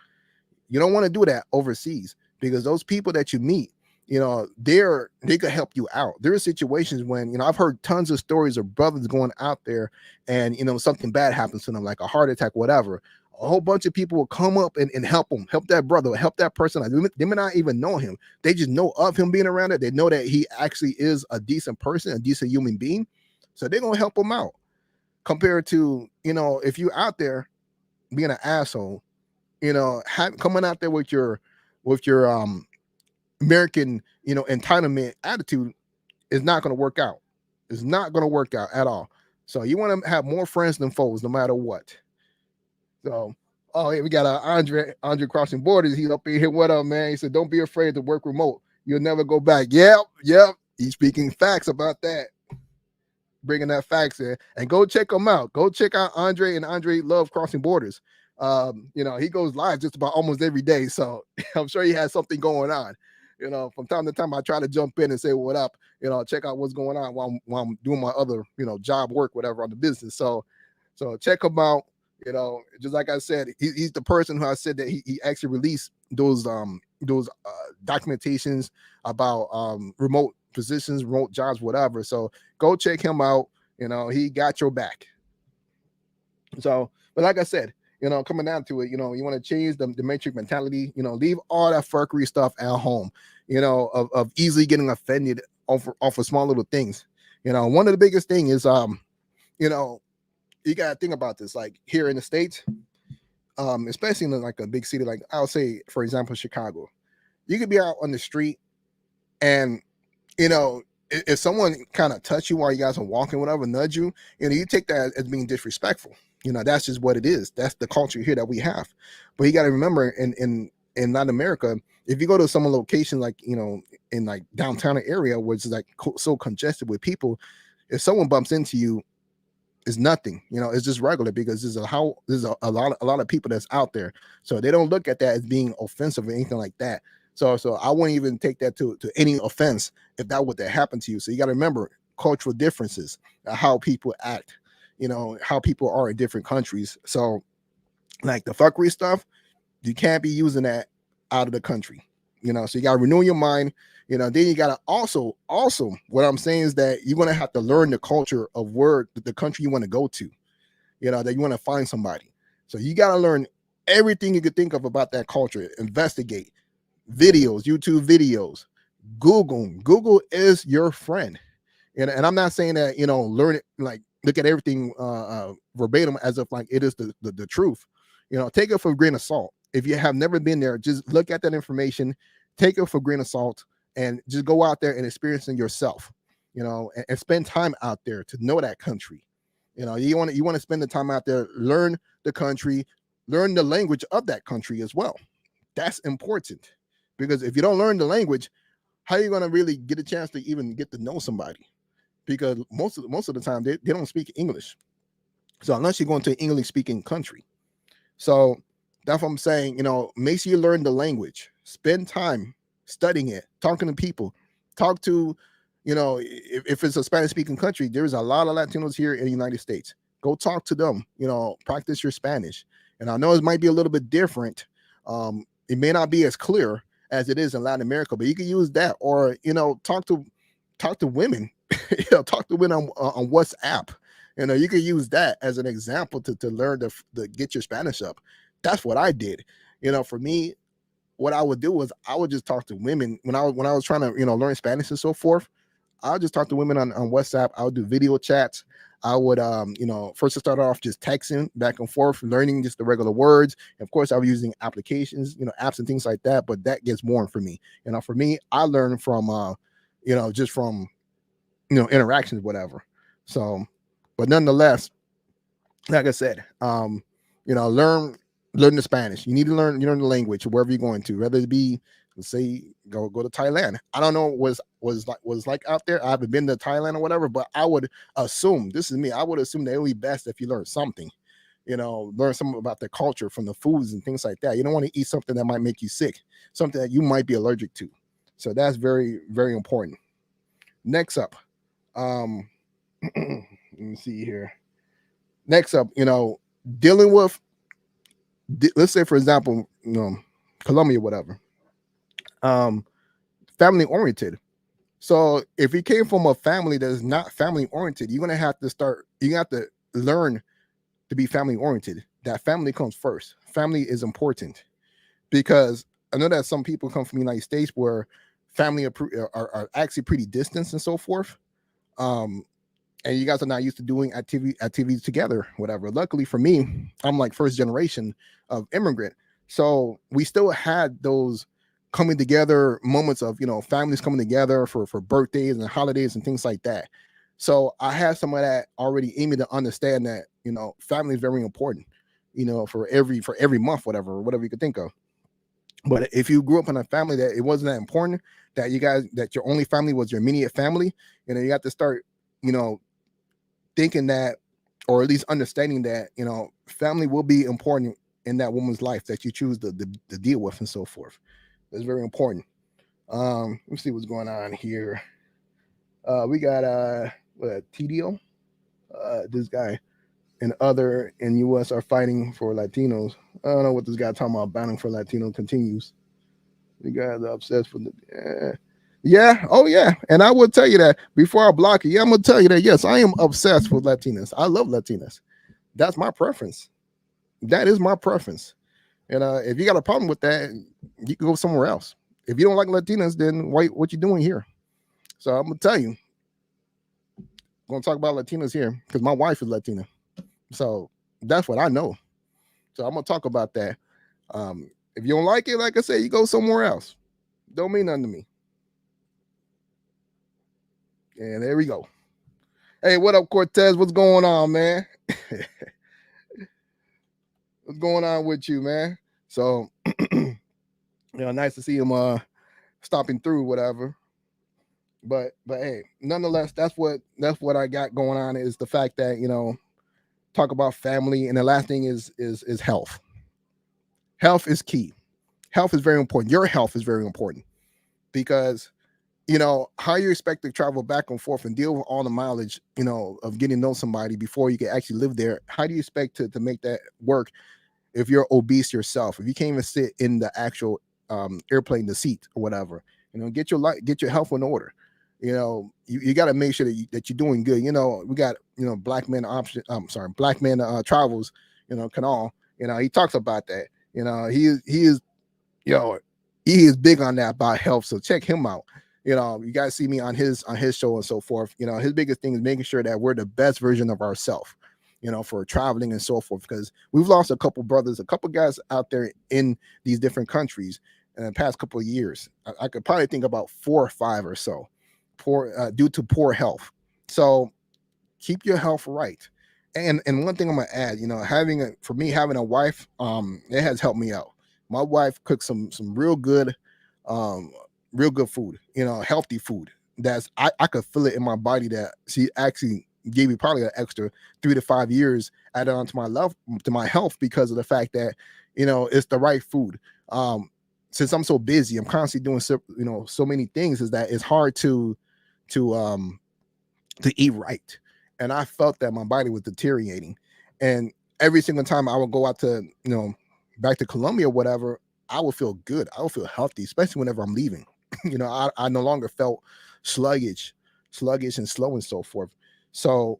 You don't want to do that overseas, because those people that you meet, you know, they could help you out. There are situations when, you know, I've heard tons of stories of brothers going out there and, you know, something bad happens to them, like a heart attack, whatever. A whole bunch of people will come up and help them, help that brother, help that person. Like, they may not even know him. They just know of him being around it. They know that he actually is a decent person, a decent human being. So they're going to help him out, compared to, you know, if you out there being an asshole, you know, coming out there with your American, you know, entitlement attitude, is not going to work out. It's not going to work out at all. So you want to have more friends than foes, no matter what. So, oh, hey, we got Andre crossing borders. He's up in here. What up, man? He said, "Don't be afraid to work remote. You'll never go back." Yep. He's speaking facts about that. Bringing that facts in, and go check him out. Go check out Andre, and Andre love crossing borders. You know, he goes live just about almost every day, so I'm sure he has something going on. You know, from time to time, I try to jump in and say, "What up?" You know, check out what's going on while I'm doing my other, you know, job work, whatever, on the business. So check him out. You know, just like I said, he's the person who I said that he actually released those documentations about remote positions, remote jobs, whatever. So go check him out. You know, he got your back. So, but like I said, you know, coming down to it, you know, you want to change the matrix mentality. You know, leave all that fuckery stuff at home. You know, of easily getting offended off of small little things. You know, one of the biggest thing is you know, you got to think about this. Like here in the States, especially in like a big city, like I'll say, for example, Chicago, you could be out on the street and, you know, if someone kind of touch you while you guys are walking, whatever, nudge you, you know, you take that as being disrespectful. You know, that's just what it is. That's the culture here that we have. But you got to remember, in Latin America, if you go to some location like, you know, in like downtown area where it's like so congested with people, if someone bumps into you, it's nothing. You know, it's just regular, because there's a lot of people that's out there, so they don't look at that as being offensive or anything like that. So I wouldn't even take that to any offense if that would happen to you. So you got to remember cultural differences, how people act, you know, how people are in different countries. So like the fuckery stuff, you can't be using that out of the country. You know, so you got to renew your mind. You know, then you got to also what I'm saying is that you're going to have to learn the culture of where the country you want to go to, you know, that you want to find somebody. So you got to learn everything you could think of about that culture. Investigate videos, YouTube videos, Google is your friend. And I'm not saying that, you know, learn it, like look at everything verbatim as if like it is the truth. You know, take it for a grain of salt. If you have never been there, just look at that information, take it for a grain of salt, and just go out there and experience it yourself. You know, and spend time out there to know that country. You know, you want to spend the time out there, learn the country, learn the language of that country as well. That's important, because if you don't learn the language, how are you going to really get a chance to even get to know somebody? Because most of the time they don't speak English. So unless you're going to an English speaking country. So that's what I'm saying. You know, make sure you learn the language, spend time studying it, talking to people, talk to, you know, if it's a Spanish speaking country, there's a lot of Latinos here in the United States. Go talk to them, you know, practice your Spanish. And I know it might be a little bit different. It may not be as clear as it is in Latin America, but you can use that, or, you know, talk to women, you know, talk to women on WhatsApp. You know, you can use that as an example to learn to get your Spanish up. That's what I did. You know, for me, what I would do was I would just talk to women when I was trying to, you know, learn Spanish and so forth. I would just talk to women on WhatsApp. I would do video chats. I would, you know, first to start off just texting back and forth, learning just the regular words. Of course, I was using applications, you know, apps and things like that. But that gets boring for me. You know, for me, I learned from, you know, just from, you know, interactions, whatever. So, but nonetheless, like I said, you know, learn the Spanish. You need to learn the language wherever you're going to, whether it be, let's say, go to Thailand. I don't know what was like out there. I haven't been to Thailand or whatever, but I would assume, this is me, I would assume that it would be best if you learn something. learn something about their culture from the foods and things like that. You don't want to eat something that might make you sick, something that you might be allergic to. So that's very, very important. Next up, let me see here. Next up, dealing with, let's say, for example, Colombia, whatever, family oriented. So if you came from a family that is not family oriented, you're gonna have to learn to be family oriented. That family comes first. Family is important, because I know that some people come from the United States where family are actually pretty distant and so forth. And you guys are not used to doing activities together, whatever. Luckily for me, I'm like first generation of immigrant. So we still had those coming together moments of, families coming together for birthdays and holidays and things like that. So I had some of that already in me to understand that, family is very important, for every month, whatever you could think of. But if you grew up in a family that it wasn't that important, that your only family was your immediate family, you have to start, thinking that, or at least understanding that, family will be important in that woman's life that you choose to deal with and so forth. It's very important. Let's see what's going on here. We got TDO. This guy and other in U.S. are fighting for Latinos. I don't know what this guy talking about. Banning for Latino continues. You guys are obsessed with the. Yeah. Oh, yeah. And I will tell you that before I block it. Yeah, I'm going to tell you that, yes, I am obsessed with Latinas. I love Latinas. That's my preference. That is my preference. And if you got a problem with that, you can go somewhere else. If you don't like Latinas, then what you doing here? So I'm going to tell you. I'm going to talk about Latinas here because my wife is Latina. So that's what I know. So I'm going to talk about that. If you don't like it, like I said, you go somewhere else. Don't mean nothing to me. And there we go. Hey, what up, Cortez? What's going on, man? What's going on with you, man? So, nice to see him stopping through, whatever. But hey, nonetheless, that's what I got going on, is the fact that, talk about family, and the last thing is health. Health is key. Health is very important. Your health is very important, because how you expect to travel back and forth and deal with all the mileage, of getting to know somebody before you can actually live there. How do you expect to make that work if you're obese yourself? If you can't even sit in the actual airplane, the seat or whatever, get your health in order. You got to make sure that you're doing good. We got, Black Men Option. Black Men Travels, Canal. He talks about that. He is big on that about health. So check him out. You guys see me on his show and so forth. His biggest thing is making sure that we're the best version of ourselves, for traveling and so forth, because we've lost a couple brothers, a couple guys out there in these different countries in the past couple of years. I could probably think about 4 or 5 or so, due to poor health. So keep your health right. And one thing I'm gonna add, having a wife, it has helped me out. My wife cooks some real good food, healthy food. That's I could feel it in my body that she actually gave me probably an extra 3 to 5 years added on to my health, because of the fact that it's the right food. Since I'm so busy, I'm constantly doing so many things, is that it's hard to eat right. And I felt that my body was deteriorating, and every single time I would go out to back to Colombia or whatever, I would feel good. I would feel healthy, especially whenever I'm leaving. I no longer felt sluggish and slow and so forth. So,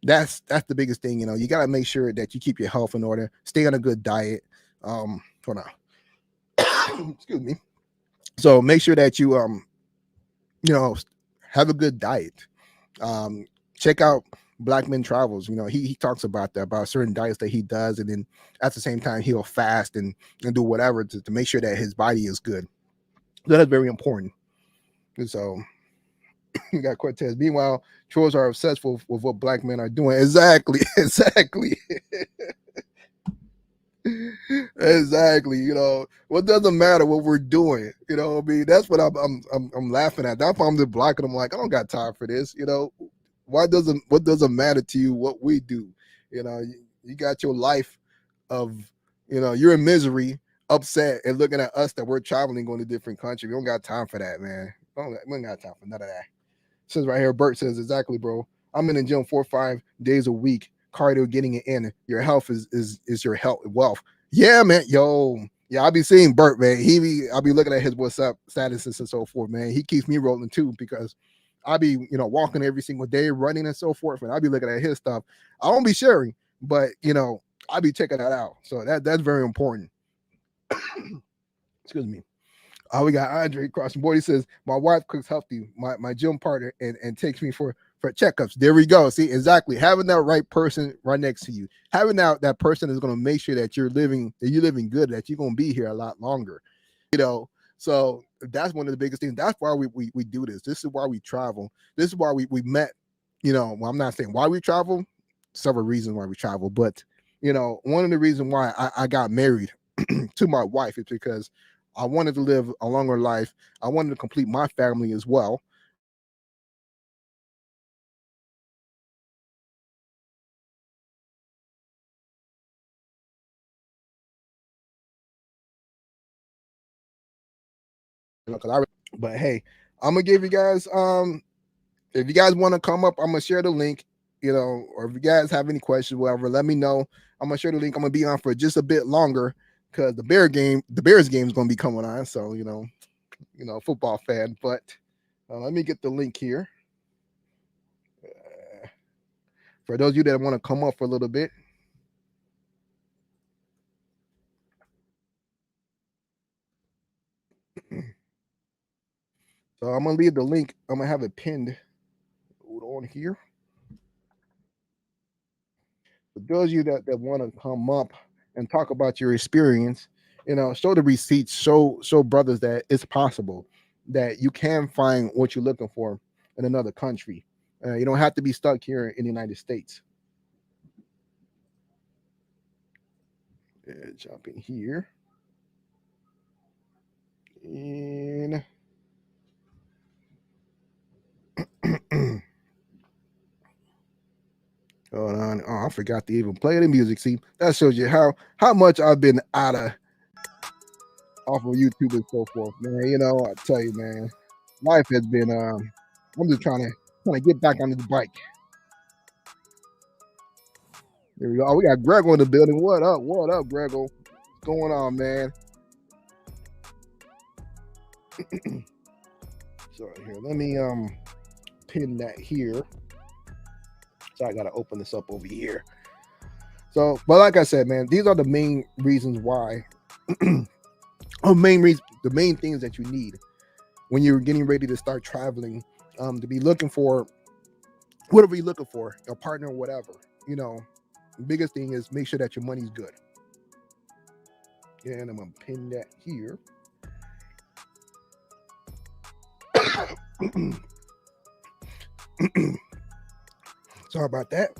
that's the biggest thing. You got to make sure that you keep your health in order, stay on a good diet. Hold on. Excuse me. So make sure that you, have a good diet. Check out Black Men Travels. He talks about that, about certain diets that he does. And then at the same time, he'll fast and do whatever to make sure that his body is good. So that's very important. And so you got Cortez. Meanwhile, trolls are obsessed with what Black men are doing. Exactly. Exactly. What doesn't matter what we're doing. I mean, that's what I'm laughing at. That's why I'm just blocking them. Like, I don't got time for this. What doesn't matter to you what we do? You got your life of, you're in misery, upset, and looking at us that we're traveling, going to different countries. We don't got time for that, man. We don't got time for none of that. Says right here, Bert says, exactly, bro. I'm in the gym 4 or 5 days a week, cardio, getting it in. Your health is your health, wealth. Yeah, man. Yo, yeah, I'll be seeing Bert, man. I'll be looking at his WhatsApp statuses and so forth, man. He keeps me rolling too, because I'll be, walking every single day, running and so forth, and I'll be looking at his stuff. I won't be sharing, but I'll be checking that out. So that's very important. Excuse me. We got Andre crossing board. He says, my wife cooks healthy, my gym partner, and takes me for checkups. There we go. See, exactly. Having that right person right next to you, having that person is going to make sure that you're living good, that you're going to be here a lot longer. So that's one of the biggest things. That's why we do this. This is why we travel. This is why we met. Well, I'm not saying why we travel. Several reasons why we travel, but one of the reasons why I got married to my wife is because I wanted to live a longer life. I wanted to complete my family as well. But hey, I'm gonna give you guys if you guys want to come up, I'm gonna share the link, or if you guys have any questions, whatever, let me know. I'm gonna share the link. I'm gonna be on for just a bit longer because the Bears game is gonna be coming on. So football fan. But let me get the link here for those of you that want to come up for a little bit. So I'm gonna leave the link. I'm gonna have it pinned. Hold on here. For those of you that want to come up and talk about your experience, show the receipts, show brothers that it's possible that you can find what you're looking for in another country. You don't have to be stuck here in the United States. Jump in here. And hold on. Oh, I forgot to even play the music. See, that shows you how much I've been off of YouTube and so forth, man. I tell you, man, life has been I'm just trying to get back on this bike. There we go. Oh, we got Grego in the building. What up? What up, Grego? What's going on, man? So here, let me pin that here. So I gotta open this up over here. So, but like I said, man, these are the main reasons why. The main things that you need when you're getting ready to start traveling, to be looking for whatever you're looking for, a partner or whatever. The biggest thing is make sure that your money's good. And I'm gonna pin that here. Sorry about that.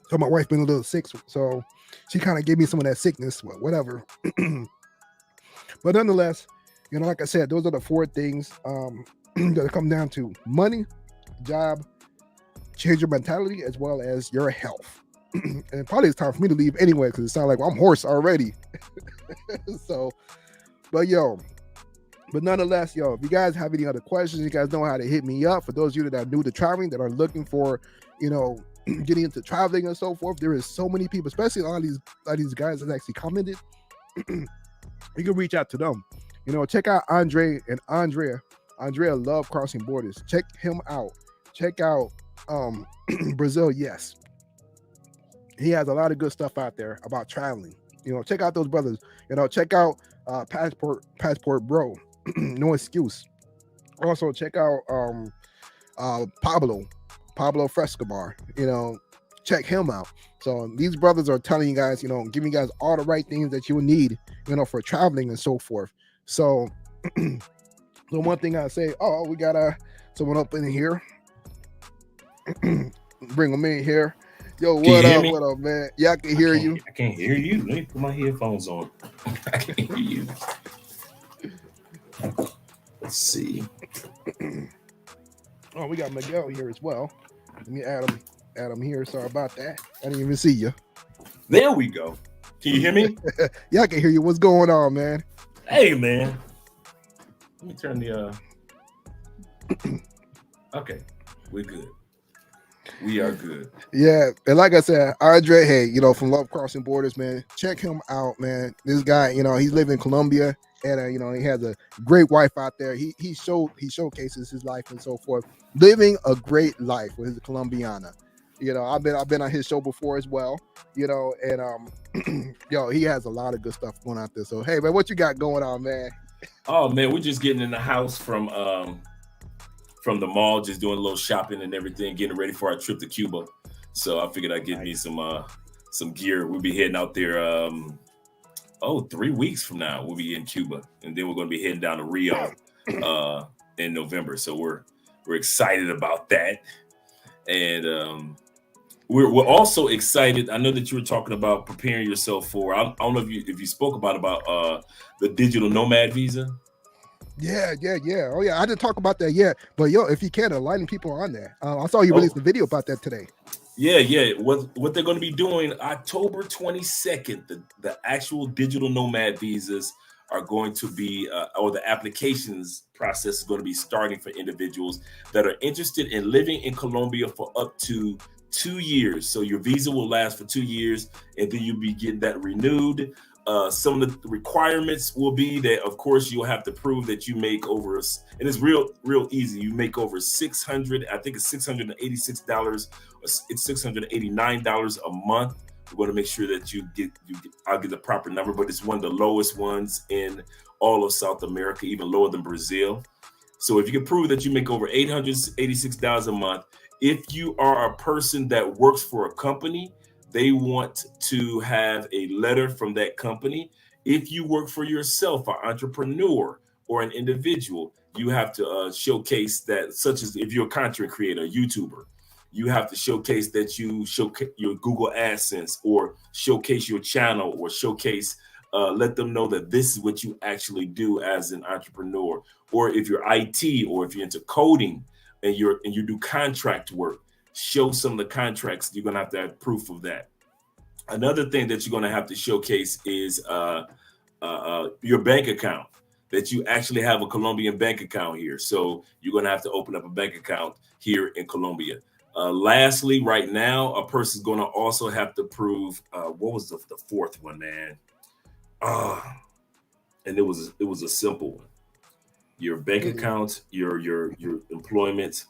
So my wife been a little sick, so she kind of gave me some of that sickness, but whatever. But nonetheless, like I said, those are the 4 things that come down to money, job, change your mentality, as well as your health. And probably it's time for me to leave anyway, because it sounds like I'm hoarse already. So, but nonetheless, if you guys have any other questions, you guys know how to hit me up. For those of you that are new to traveling, that are looking for, getting into traveling and so forth, there is so many people, especially a lot of these guys that actually commented. You can reach out to them. Check out Andre and Andrea. Andrea love crossing borders. Check him out. Check out Brazil. Yes, he has a lot of good stuff out there about traveling. Check out those brothers. Check out Passport Bro. No excuse. Also check out Pablo Frescobar. Check him out. So these brothers are telling you guys, giving you guys all the right things that you need, for traveling and so forth. So the one thing I say, we got someone up in here. Bring them in here. Yo, what up, man? Yeah, I can hear you. I can't hear you. Let me put my headphones on. I can't hear you. Let's see. Oh, we got Miguel here as well. Let me add him here. Sorry about that. I didn't even see you. There we go. Can you hear me? Yeah, I can hear you. What's going on, man? Hey, man. Let me turn the. Okay, we're good. We are good. Yeah, and like I said, Andre, hey, from Love Crossing Borders, man, check him out, man. This guy, he's living in Colombia, and he has a great wife out there. He showcases his life and so forth, living a great life with his Colombiana. I've been on his show before as well. And he has a lot of good stuff going out there. So hey, man, what you got going on, man? Oh man, we're just getting in the house from the mall, just doing a little shopping and everything, getting ready for our trip to Cuba. So I figured I'd get me some gear. We'll be heading out there 3 weeks from now. We'll be in Cuba, and then we're going to be heading down to Rio in November. So we're excited about that, and we're also excited. I know that you were talking about preparing yourself for. I don't know if you spoke about the digital nomad visa. Yeah. Oh yeah, I didn't talk about that yet, but if you can, enlighten people on that. I saw you released a video about that today. Yeah. What they're going to be doing October 22nd, the actual digital nomad visas are going to be, or the applications process is going to be starting for individuals that are interested in living in Colombia for up to 2 years. So your visa will last for 2 years, and then you'll be getting that renewed. Some of the requirements will be that, of course, you'll have to prove that you make over, and it's real easy. You make over $600, I think it's $686, it's $689 a month. We're going to make sure that I'll get the proper number, but it's one of the lowest ones in all of South America, even lower than Brazil. So if you can prove that you make over $886 a month, if you are a person that works for a company, they want to have a letter from that company. If you work for yourself, an entrepreneur or an individual, you have to showcase that, such as if you're a content creator, a YouTuber, you have to showcase that you showcase your Google AdSense, or showcase your channel, or showcase, let them know that this is what you actually do as an entrepreneur. Or if you're IT, or if you're into coding and you do contract work, show some of the contracts. You're going to have proof of that. Another thing that you're going to have to showcase is your bank account, that you actually have a Colombian bank account here. So you're going to have to open up a bank account here in Colombia. Lastly, right now, a person's going to also have to prove, what was the fourth one, man? And it was a simple one. Your bank account, your employment.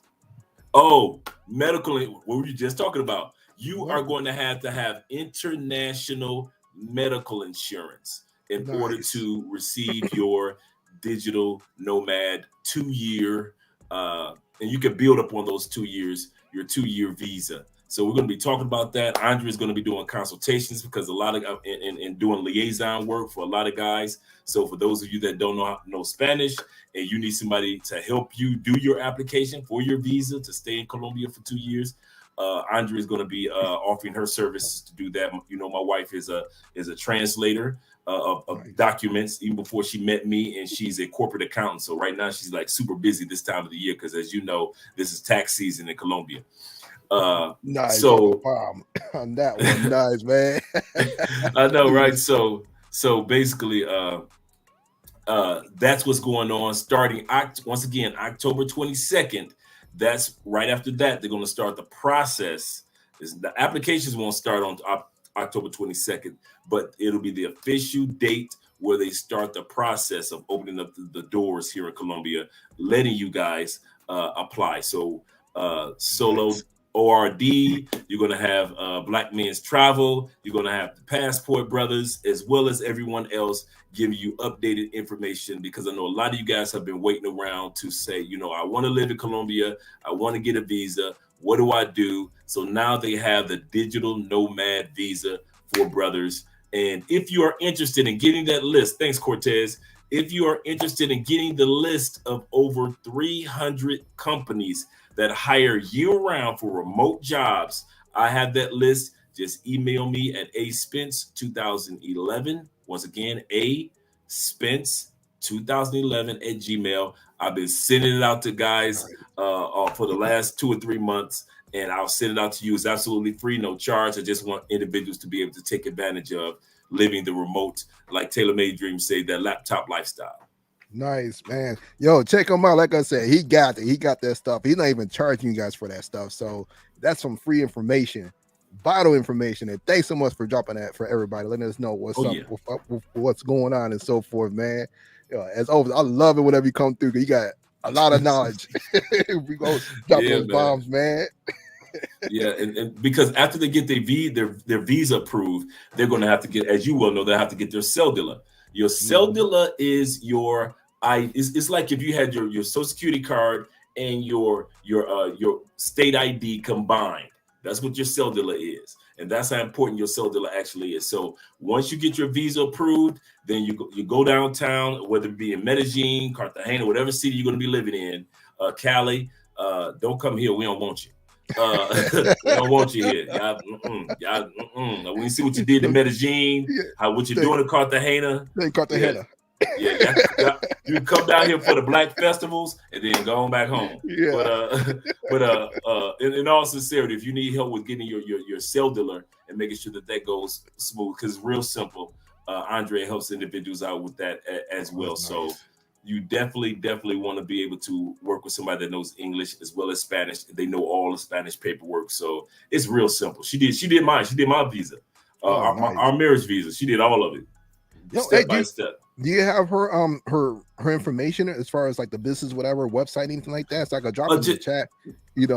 Oh, medical, what were you just talking about? You are going to have international medical insurance in order to receive your digital nomad 2-year, and you can build up on those 2 years, your 2-year visa. So we're going to be talking about that. Andre is going to be doing consultations, because a lot of and doing liaison work for a lot of guys. So for those of you that don't know Spanish, and you need somebody to help you do your application for your visa to stay in Colombia for 2 years, Andre is going to be offering her services to do that. My wife is a translator of documents, even before she met me, and she's a corporate accountant. So right now she's like super busy this time of the year, because as you know, this is tax season in Colombia. Nice. So on that one, nice, man. I know, right? So basically, that's what's going on. Starting once again, October 22nd. That's right after that. They're going to start the process. The applications won't start on October 22nd, but it'll be the official date where they start the process of opening up the doors here in Colombia, letting you guys apply. So solo ORD, you're going to have Black Men's Travel, you're going to have the Passport Brothers, as well as everyone else giving you updated information, because I know a lot of you guys have been waiting around to say, I want to live in Colombia, I want to get a visa, what do I do? So now they have the digital nomad visa for brothers. And if you are interested in getting that list, thanks Cortez, if you are interested in getting the list of over 300 companies that hire year-round for remote jobs, I have that list. Just email me at aspence2011. Once again, aspence 2011 at Gmail. I've been sending it out to guys for the last 2 or 3 months, and I'll send it out to you. It's absolutely free, no charge. I just want individuals to be able to take advantage of living the remote, like Taylor Made Dreams say, that laptop lifestyle. Nice, man. Yo, check him out. Like I said, he got that stuff. He's not even charging you guys for that stuff. So that's some free information, vital information. And thanks so much for dropping that for everybody, letting us know what's up, what's going on, and so forth, man. As always, I love it whenever you come through, because you got a lot of knowledge. We go drop those bombs, man. Yeah, and because after they get their visa approved, they're going to have to get, as you well know, they have to get their cellula. Your cellula is your it's like if you had your social security card and your state ID combined. That's what your cellula is, and that's how important your cellula actually is. So once you get your visa approved, then you go downtown, whether it be in Medellin, Cartagena, whatever city you're going to be living in, Cali. Don't come here. We don't want you. We don't want you here. We see what you did in Medellin, what you're doing in Cartagena. Cartagena. Yeah, you come down here for the black festivals and then go on back home. Yeah. But in all sincerity, if you need help with getting your cellular and making sure that goes smooth, because it's real simple. Andre helps individuals out with that as well. Nice. So you definitely want to be able to work with somebody that knows English as well as Spanish. They know all the Spanish paperwork, so it's real simple. She did mine. She did my visa, nice. our marriage visa. She did all of it, step by step. Do you have her information as far as like the business, whatever website, anything like that? So I could drop it in the chat. You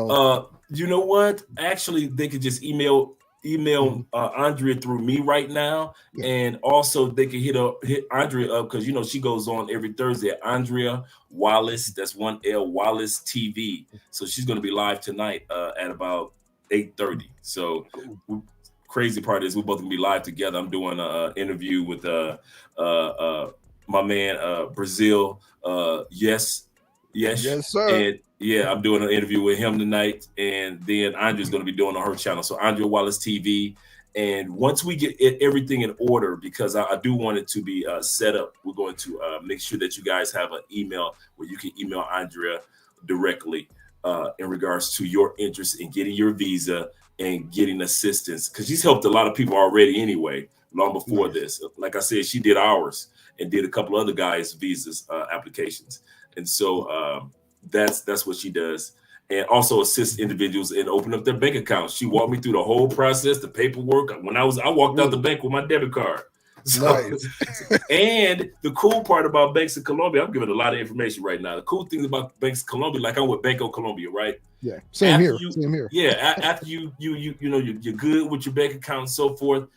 know what? Actually, they could just email Andrea through me right now, and also they can hit Andrea up, because she goes on every Thursday at Andrea Wallace. That's 1L Wallace TV. So she's going to be live tonight at about 8:30. So crazy part is we're both gonna be live together. I'm doing an interview with my man Brazil. Yes, sir. And yeah, I'm doing an interview with him tonight, and then Andrea's going to be doing on her channel. So Andrea Wallace TV. And once we get everything in order, because I do want it to be set up, we're going to make sure that you guys have an email where you can email Andrea directly in regards to your interest in getting your visa and getting assistance, because she's helped a lot of people already anyway, long before this. Like I said, she did ours and did a couple other guys' visas applications. And so that's what she does. And also assist individuals in opening up their bank accounts. She walked me through the whole process, the paperwork. When I walked out the bank with my debit card. So, nice. And the cool part about banks in Colombia, I'm giving a lot of information right now. The cool thing about banks in Colombia, like I'm with Banco Colombia, right? Yeah, same here. Yeah, after you're good with your bank account and so forth.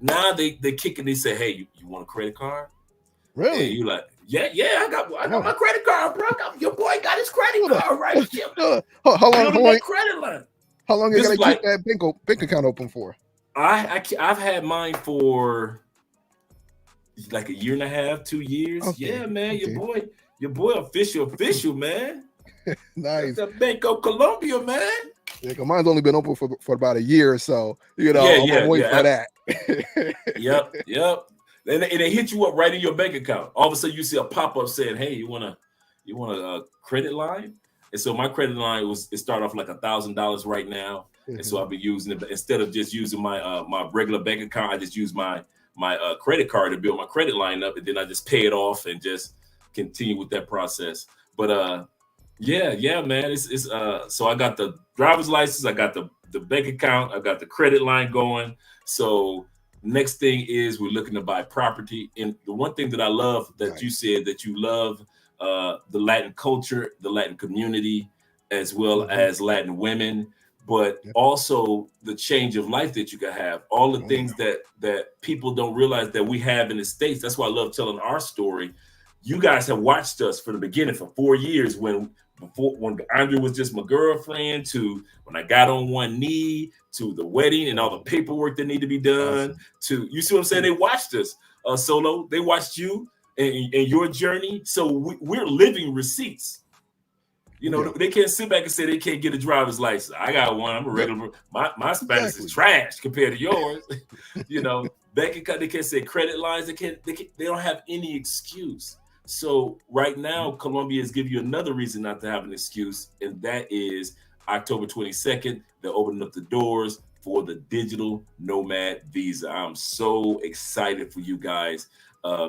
Now they kick and they say, hey, you want a credit card? Really? And you like, yeah, I got my credit card, bro. Your boy got his credit card right here. How long? Credit line. How long you gotta keep that bank account open for? I've had mine for like a year and a half, 2 years. Okay. Yeah, man. Okay. Your boy official, man. Nice. That's the Banco Colombia, man. Yeah, mine's only been open for about a year or so. I'm waiting for that. Yep. And they hit you up right in your bank account. All of a sudden, you see a pop-up saying, "Hey, you want a credit line?" And so my credit line it started off like $1,000 right now, and so I've been using it. But instead of just using my regular bank account, I just use my credit card to build my credit line up, and then I just pay it off and just continue with that process. But yeah, man. It's so I got the driver's license, I got the bank account, I got the credit line going. So next thing is we're looking to buy property. And the one thing that I love that you said that you love the Latin culture, the Latin community, as well as Latin women, but also the change of life that you can have, all the things that people don't realize that we have in the States. That's why I love telling our story. You guys have watched us from the beginning for 4 years, when Andrea was just my girlfriend, to when I got on one knee, to the wedding and all the paperwork that need to be done. To, you see what I'm saying? They watched us, Solo. They watched you and your journey. So we're living receipts. They can't sit back and say they can't get a driver's license. I got one. I'm a regular. My Spanish is trash compared to yours. They can't say credit lines. They don't have any excuse. So right now, Colombia is giving you another reason not to have an excuse, and that is October 22nd. They're opening up the doors for the digital nomad visa. I'm so excited for you guys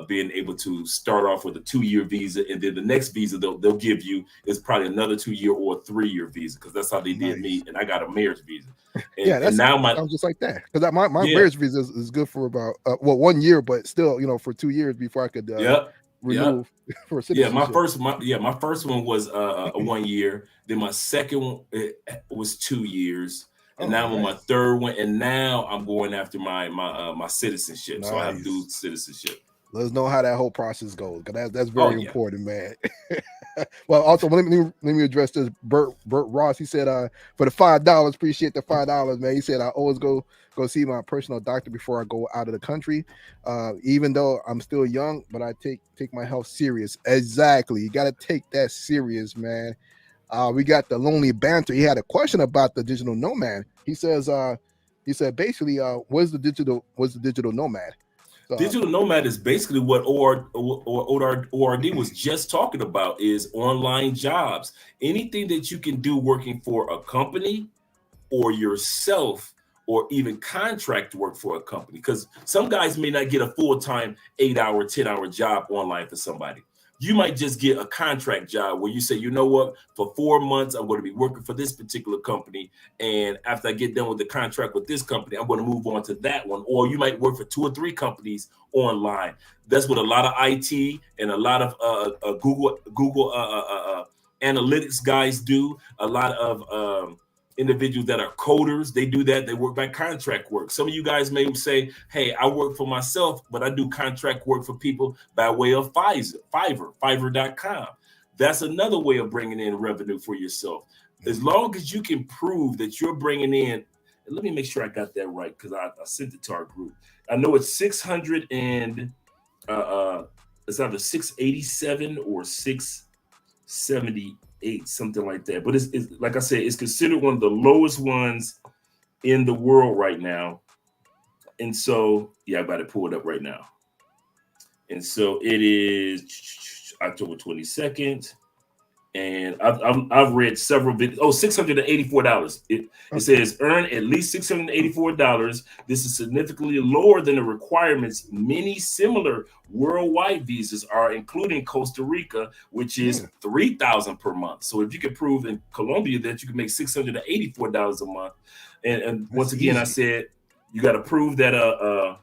being able to start off with a 2-year visa, and then the next visa they'll give you is probably another 2-year or 3-year visa, because that's how they did me, and I got a mayor's visa. And, yeah, and now my sounds just like that, because my yeah, marriage visa is good for about 1 year, but still, for 2 years before I could yep. renew for Yeah, citizenship. my first one was a 1 year. Then my second one was 2 years, and Oh, now I'm on my nice, third one, and now I'm going after my citizenship. So I have dual nice. citizenship. Let us know how that whole process goes, because that's Oh very yeah, important, man. Well, also let me address this. Bert Ross, he said, for the $5, appreciate the $5, man. He said, I always go see my personal doctor before I go out of the country. Even though I'm still young, but I take my health serious. Exactly, you got to take that serious, man. We got the Lonely Banter. He had a question about the digital nomad. He said basically, what's the digital nomad? digital nomad is basically what ORD was just talking about, is online jobs. Anything that you can do working for a company or yourself, or even contract work for a company, because some guys may not get a full-time 8-hour 10-hour job online for somebody. You might just get a contract job where you say, you know what, for 4 months I'm going to be working for this particular company, and after I get done with the contract with this company, I'm going to move on to that one. Or you might work for 2 or 3 companies online. That's what a lot of IT and a lot of Google analytics guys do. A lot of individuals that are coders, they do that. They work by contract work. Some of you guys may say, hey, I work for myself, but I do contract work for people by way of Fiverr.com. That's another way of bringing in revenue for yourself. As long as you can prove that you're bringing in, and let me make sure I got that right, because I sent it to our group. I know it's 600 and it's either 687 or 678, something like that. But it's like I said, it's considered one of the lowest ones in the world right now. And so, yeah, I got it pulled up right now. And so it is October 22nd. And I've read several videos. Oh, $684. It says earn at least $684. This is significantly lower than the requirements many similar worldwide visas are, including Costa Rica, which is $3,000 per month. So if you can prove in Colombia that you can make $684 a month, and once again, easy. I said you got to prove that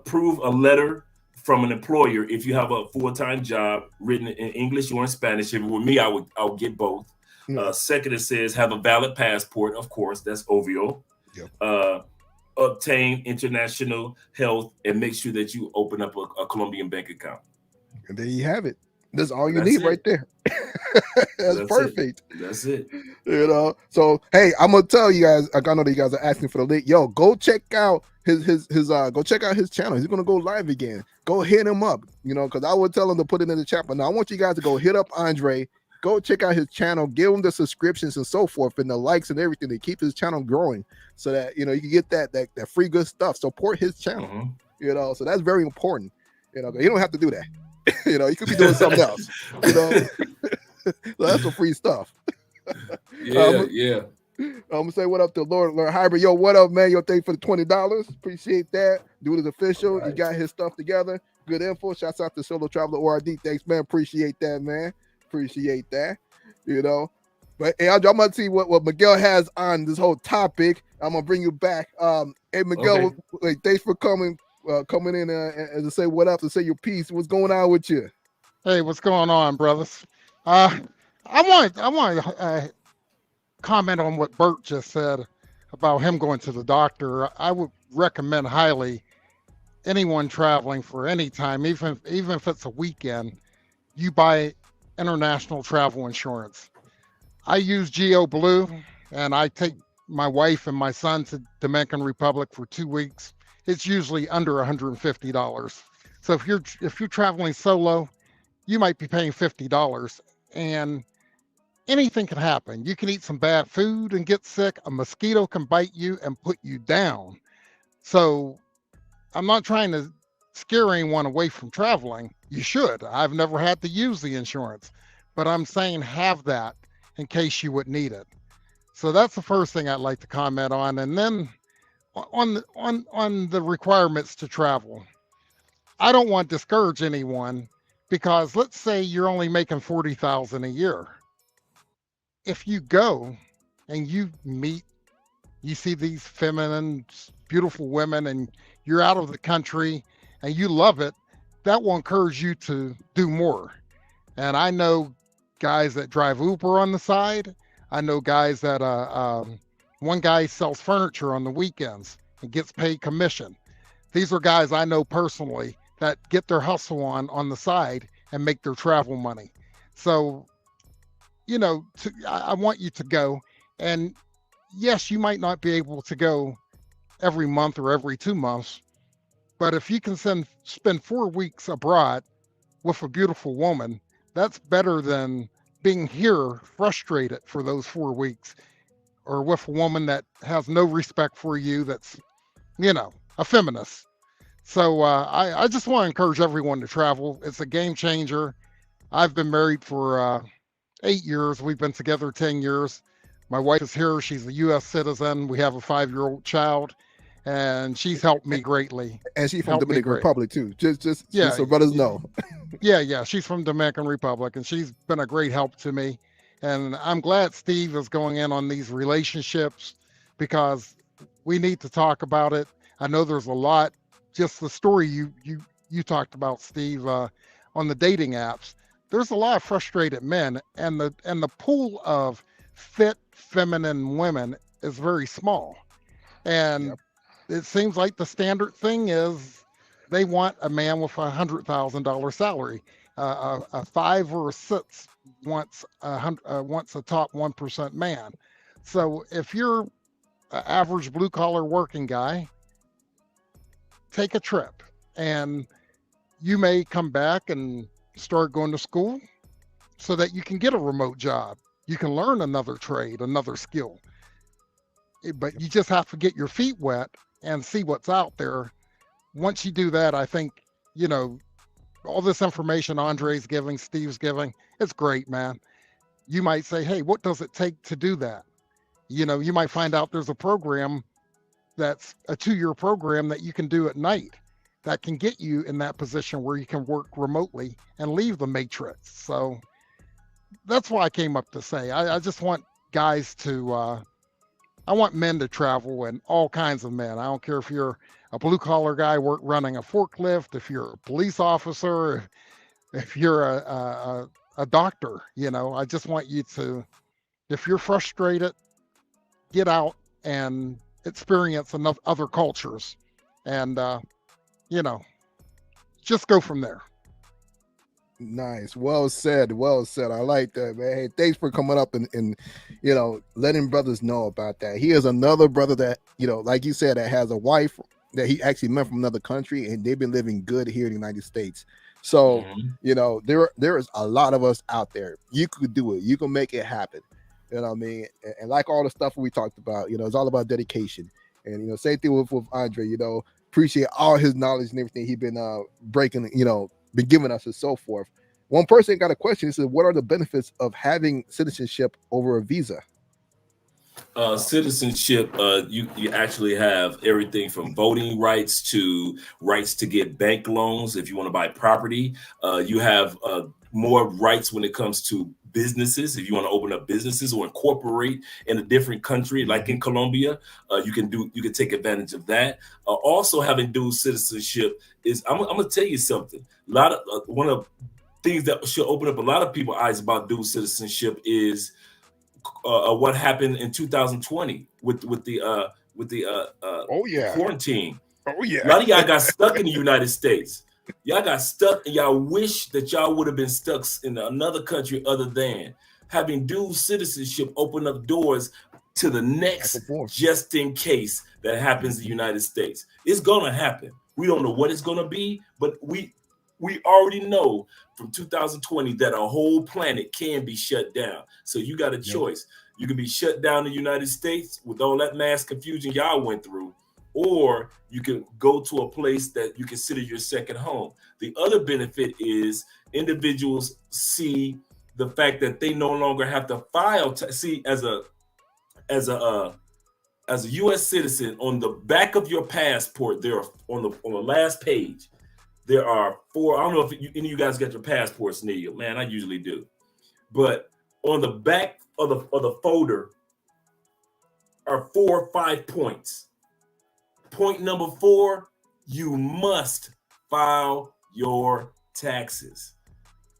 prove a letter from an employer if you have a full-time job written in English or in Spanish. If it were me, I would get both. Second, it says have a valid passport. Of course, that's obvio. Yep. Obtain international health, and make sure that you open up a Colombian bank account. And there you have it. That's all you need right there. That's perfect. That's it. So hey, I'm gonna tell you guys. I know that you guys are asking for the link. Yo, go check out his go check out his channel. He's gonna go live again. Go hit him up. Because I would tell him to put it in the chat. But now I want you guys to go hit up Andre. Go check out his channel. Give him the subscriptions and so forth, and the likes and everything to keep his channel growing, so that you can get that free good stuff. Support his channel. So that's very important. You don't have to do that. You could be doing something else. So that's some free stuff. Yeah. I'm gonna say what up to Lord Hybrid. Yo, what up, man? Yo, thank you for the $20. Appreciate that. Dude is official. Right. He got his stuff together. Good info. Shouts out to Solo Traveler ORD. Thanks, man. Appreciate that, man. Appreciate that. But hey, I'm gonna see what Miguel has on this whole topic. I'm gonna bring you back. Hey, Miguel, thanks for coming in and to say what up, to say your piece. What's going on with you? Hey, what's going on, brothers? I want to comment on what Bert just said about him going to the doctor. I would recommend highly anyone traveling for any time, even if it's a weekend, you buy international travel insurance. I use Geo Blue, and I take my wife and my son to Dominican Republic for 2 weeks. It's usually under $150. So if you're traveling solo, you might be paying $50, and anything can happen. You can eat some bad food and get sick. A mosquito can bite you and put you down. So I'm not trying to scare anyone away from traveling. You should. I've never had to use the insurance, but I'm saying have that in case you would need it. So that's the first thing I'd like to comment on. And then on the requirements to travel, I don't want to discourage anyone, because let's say you're only making 40,000 a year. If you go and you see these feminine, beautiful women, and you're out of the country and you love it, that will encourage you to do more. And I know guys that drive Uber on the side. I know guys that one guy sells furniture on the weekends and gets paid commission. These are guys I know personally that get their hustle on the side and make their travel money. So, you know, I want you to go. And yes, you might not be able to go every month or every 2 months, but if you can spend 4 weeks abroad with a beautiful woman, that's better than being here frustrated for those 4 weeks, or with a woman that has no respect for you, that's, you know, a feminist. So I just want to encourage everyone to travel. It's a game changer. I've been married for 8 years. We've been together 10 years. My wife is here. She's a U.S. citizen. We have a 5-year-old child, and she's helped me greatly. And she's from Dominican Republic too. Just Yeah, so brothers know. Yeah. She's from Dominican Republic, and she's been a great help to me. And I'm glad Steve is going in on these relationships, because we need to talk about it. I know there's a lot. Just the story you talked about, Steve, on the dating apps. There's a lot of frustrated men, and the pool of fit feminine women is very small. And Yep. it seems like the standard thing is they want a man with $100,000 salary. A 5 or a 6 wants a top 1% man. So if you're an average blue collar working guy, take a trip, and you may come back and start going to school so that you can get a remote job. You can learn another trade, another skill. But you just have to get your feet wet and see what's out there. Once you do that, I think, you know, all this information Andre's giving, Steve's giving, it's great, man. You might say, hey, what does it take to do that? You know, you might find out there's a program that's a 2-year program that you can do at night that can get you in that position where you can work remotely and leave the matrix. So that's why I came up to say, I just want guys to, I want men to travel, and all kinds of men. I don't care if you're a blue collar guy running a forklift, if you're a police officer, if you're a doctor, you know, I just want you to, if you're frustrated, get out and experience enough other cultures, and you know, just go from there. Nice. Well said. Well said. I like that, man. Hey, thanks for coming up and you know, letting brothers know about that. He is another brother that, you know, like you said, that has a wife that he actually met from another country, and they've been living good here in the United States. So, you know, there is a lot of us out there. You could do it. You can make it happen. You know what I mean? And like all the stuff we talked about, you know, it's all about dedication. And, you know, same thing with Andre, you know, appreciate all his knowledge and everything he's been breaking, you know, been giving us and so forth. One person got a question. He said, what are the benefits of having citizenship over a visa? Citizenship, you actually have everything from voting rights to rights to get bank loans if you want to buy property. You have more rights when it comes to businesses. If you want to open up businesses or incorporate in a different country, like in Colombia, you can take advantage of that. Also, having dual citizenship is, I'm gonna tell you something. One of things that should open up a lot of people's eyes about dual citizenship is what happened in 2020 with the quarantine. Oh yeah. A lot of y'all got stuck in the United States. Y'all got stuck, and y'all wish that y'all would have been stuck in another country other than. Having dual citizenship open up doors to the next, just in case that happens in the United States. It's gonna happen. We don't know what it's gonna be, but we already know from 2020 that a whole planet can be shut down. So you got a choice. You can be shut down in the United States with all that mass confusion y'all went through, or you can go to a place that you consider your second home. The other benefit is individuals see the fact that they no longer have to file. See, as a U.S. citizen, on the back of your passport, there are on the last page, there are 4. I don't know if any of you guys got your passports near you. Man, I usually do. But on the back of the folder are 4 or 5 points. Point number 4, you must file your taxes.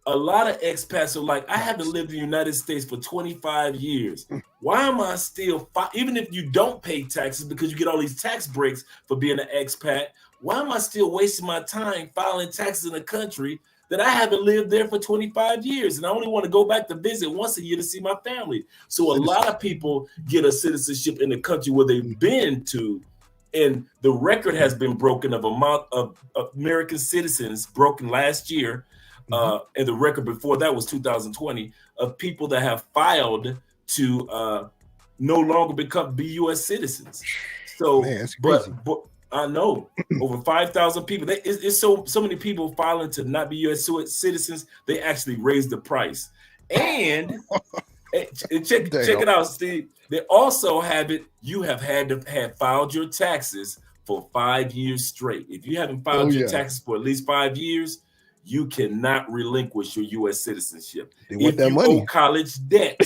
A lot of expats are like, I haven't lived in the United States for 25 years. Why am I still, even if you don't pay taxes because you get all these tax breaks for being an expat, why am I still wasting my time filing taxes in a country that I haven't lived there for 25 years? And I only want to go back to visit once a year to see my family. So a lot of people get a citizenship in the country where they've been to, and the record has been broken of amount of American citizens broken last year. And the record before that was 2020 of people that have filed to no longer be U.S. citizens. So, Man, but I know over 5,000 people. It's so many people filing to not be U.S. citizens. They actually raised the price. And check it out, Steve. They also have it. You have had filed your taxes for 5 years straight. If you haven't filed your taxes for at least 5 years, you cannot relinquish your U.S. citizenship. If you owe college debt,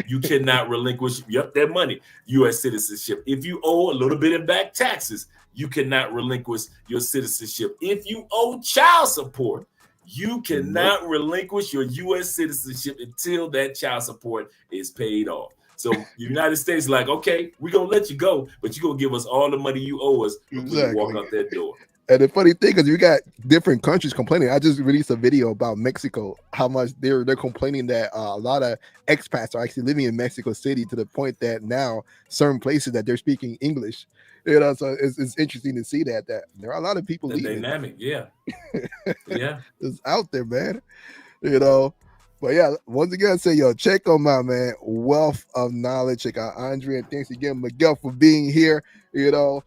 you cannot relinquish that money, U.S. citizenship. If you owe a little bit in back taxes, you cannot relinquish your citizenship. If you owe child support, you cannot relinquish your U.S. citizenship until that child support is paid off. So the United States is like, okay, we're going to let you go, but you're going to give us all the money you owe us when you walk out that door. And the funny thing is, you got different countries complaining. I just released a video about Mexico, how much they're complaining that a lot of expats are actually living in Mexico City, to the point that now certain places that they're speaking English. You know, so it's interesting to see that there are a lot of people leaving. Dynamic, yeah. It's out there, man. You know, but yeah, once again, I say, yo, check on my man, Wealth of Knowledge. Check out Andre, and thanks again, Miguel, for being here. You know,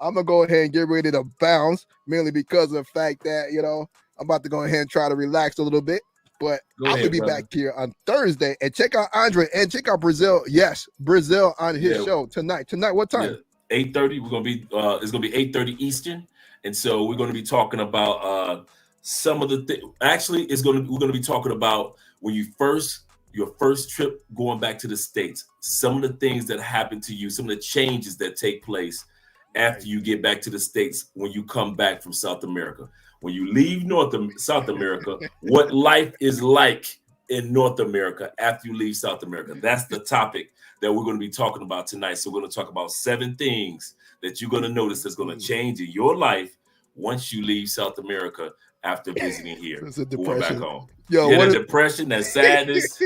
I'm gonna go ahead and get ready to bounce, mainly because of the fact that, you know, I'm about to go ahead and try to relax a little bit. But I'm gonna be back here on Thursday, and check out Andre and check out Brazil. Yes, Brazil on his show tonight. Tonight, what time? 8:30. We're gonna be it's gonna be 8:30 Eastern, and so we're gonna be talking about some of the things. Actually, we're gonna be talking about when your first trip going back to the States, some of the things that happen to you, some of the changes that take place after you get back to the States when you come back from South America. When you leave South America, what life is like in North America after you leave South America. That's the topic that we're going to be talking about tonight. So we're going to talk about 7 things that you're going to notice that's going to change in your life once you leave South America after visiting here, going back home. That depression, that sadness,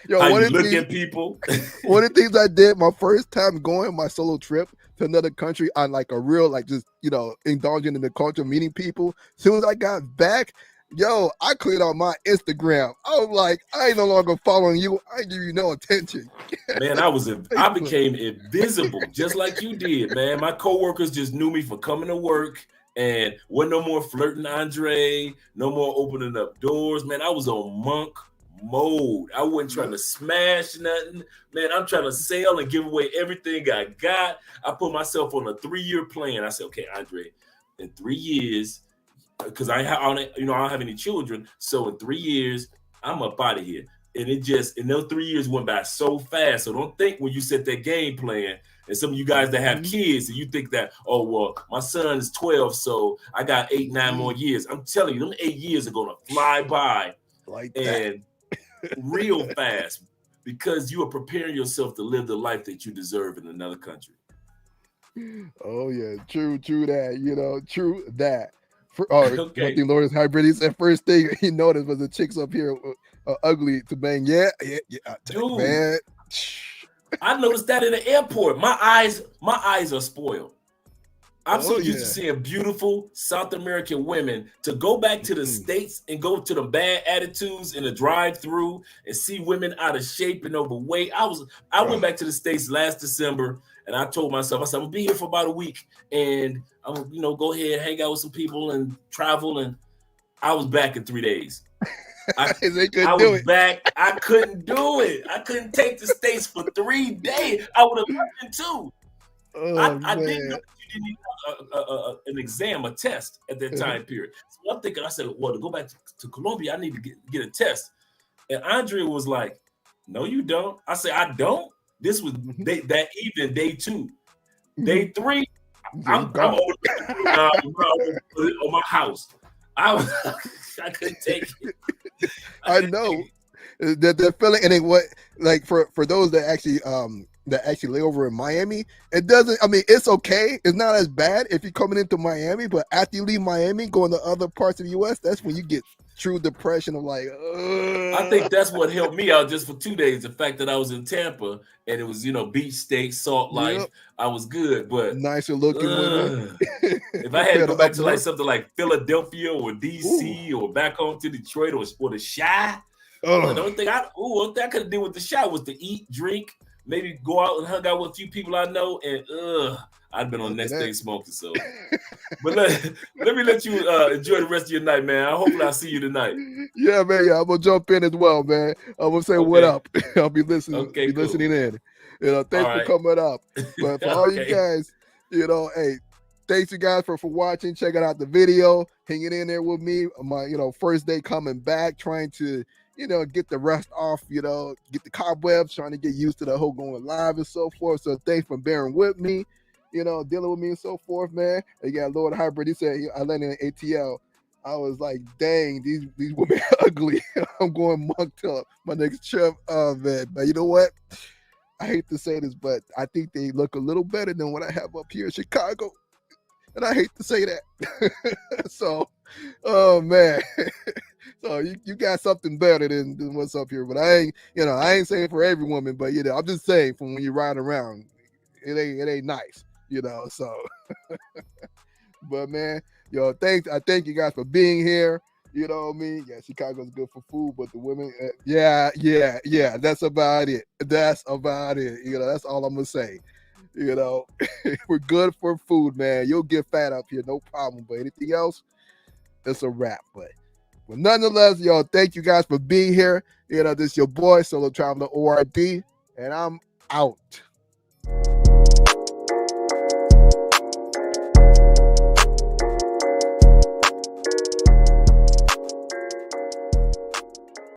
how you look at people. One of the things I did my first time going my solo trip to another country on like a real, like, just, you know, indulging in the culture, meeting people. As soon as I got back, I cleared out my Instagram. I was like, I ain't no longer following you. I give you no attention. Man, I became invisible, just like you did, man. My coworkers just knew me for coming to work, and wasn't no more flirting Andre, no more opening up doors. Man, I was on monk mode. I wasn't trying to smash nothing. Man, I'm trying to sell and give away everything I got. I put myself on a 3-year plan. I said, okay, Andre, in 3 years, because I don't have any children. So in 3 years, I'm up out of here. And those 3 years went by so fast. So don't think when you set that game plan, and some of you guys that have kids, and you think that, oh, well, my son is 12, so I got 8, 9 more years. I'm telling you, them 8 years are going to fly by like and real fast, because you are preparing yourself to live the life that you deserve in another country. Oh, yeah, true that, true that. Okay. One thing Lawrence Hybrid, he said first thing he noticed was the chicks up here ugly to bang. Yeah. Dude, man. I noticed that in the airport. My eyes are spoiled. I'm so used to seeing beautiful South American women. To go back to the States and go to the bad attitudes in the drive-through and see women out of shape and overweight. I went back to the States last December, And I told myself, I said, I'm gonna be here for about a week, and I'm, go ahead, hang out with some people and travel. And I was back in 3 days. I was back. I couldn't do it. I couldn't take the States for 3 days. I would have left in 2. I didn't know that you didn't need an exam, a test at that time period. So I'm thinking, I said, well, to go back to Colombia, I need to get a test. And Andrea was like, no, you don't. I said, I don't. This was that evening, day 2. Day 3, I'm over on my house. I couldn't take it. I know that feeling, and it what like for those that actually lay over in Miami, it doesn't. I mean, it's okay. It's not as bad if you're coming into Miami, but after you leave Miami, going to other parts of the U.S., that's when you get true depression of like. I think that's what helped me out just for 2 days. The fact that I was in Tampa and it was beach state, salt life. I was good, but nicer looking women. If I had to go back to like something like Philadelphia or DC or back home to Detroit or the Chi, the only thing I could do with the Chi was to eat, drink, maybe go out and hang out with a few people I know, and I'd been on next day smoking. So, but let me let you enjoy the rest of your night, man. Hopefully I'll see you tonight. Yeah, man. Yeah, I'm gonna jump in as well, man. I'm gonna say what up. I'll be listening. Listening in. Thanks for coming up. But for all you guys, hey, thanks you guys for watching, checking out the video, hanging in there with me on my first day coming back, trying to get the rust off, get the cobwebs, trying to get used to the whole going live and so forth. So thanks for bearing with me, dealing with me and so forth, man. And yeah, Lord Hybrid, he said I landed in ATL. I was like, dang, these women are ugly. I'm going monk till my next trip. Oh man, but you know what? I hate to say this, but I think they look a little better than what I have up here in Chicago. And I hate to say that. So, oh man. So you got something better than what's up here. But I ain't saying for every woman, but I'm just saying from when you ride around, it ain't nice, so but man, I thank you guys for being here. You know what I mean? Yeah, Chicago's good for food, but the women, yeah, that's about it. That's about it. That's all I'm gonna say. We're good for food, man. You'll get fat up here, no problem. But anything else, it's a wrap. But nonetheless, thank you guys for being here. This is your boy, Solo Traveler ORD, and I'm out.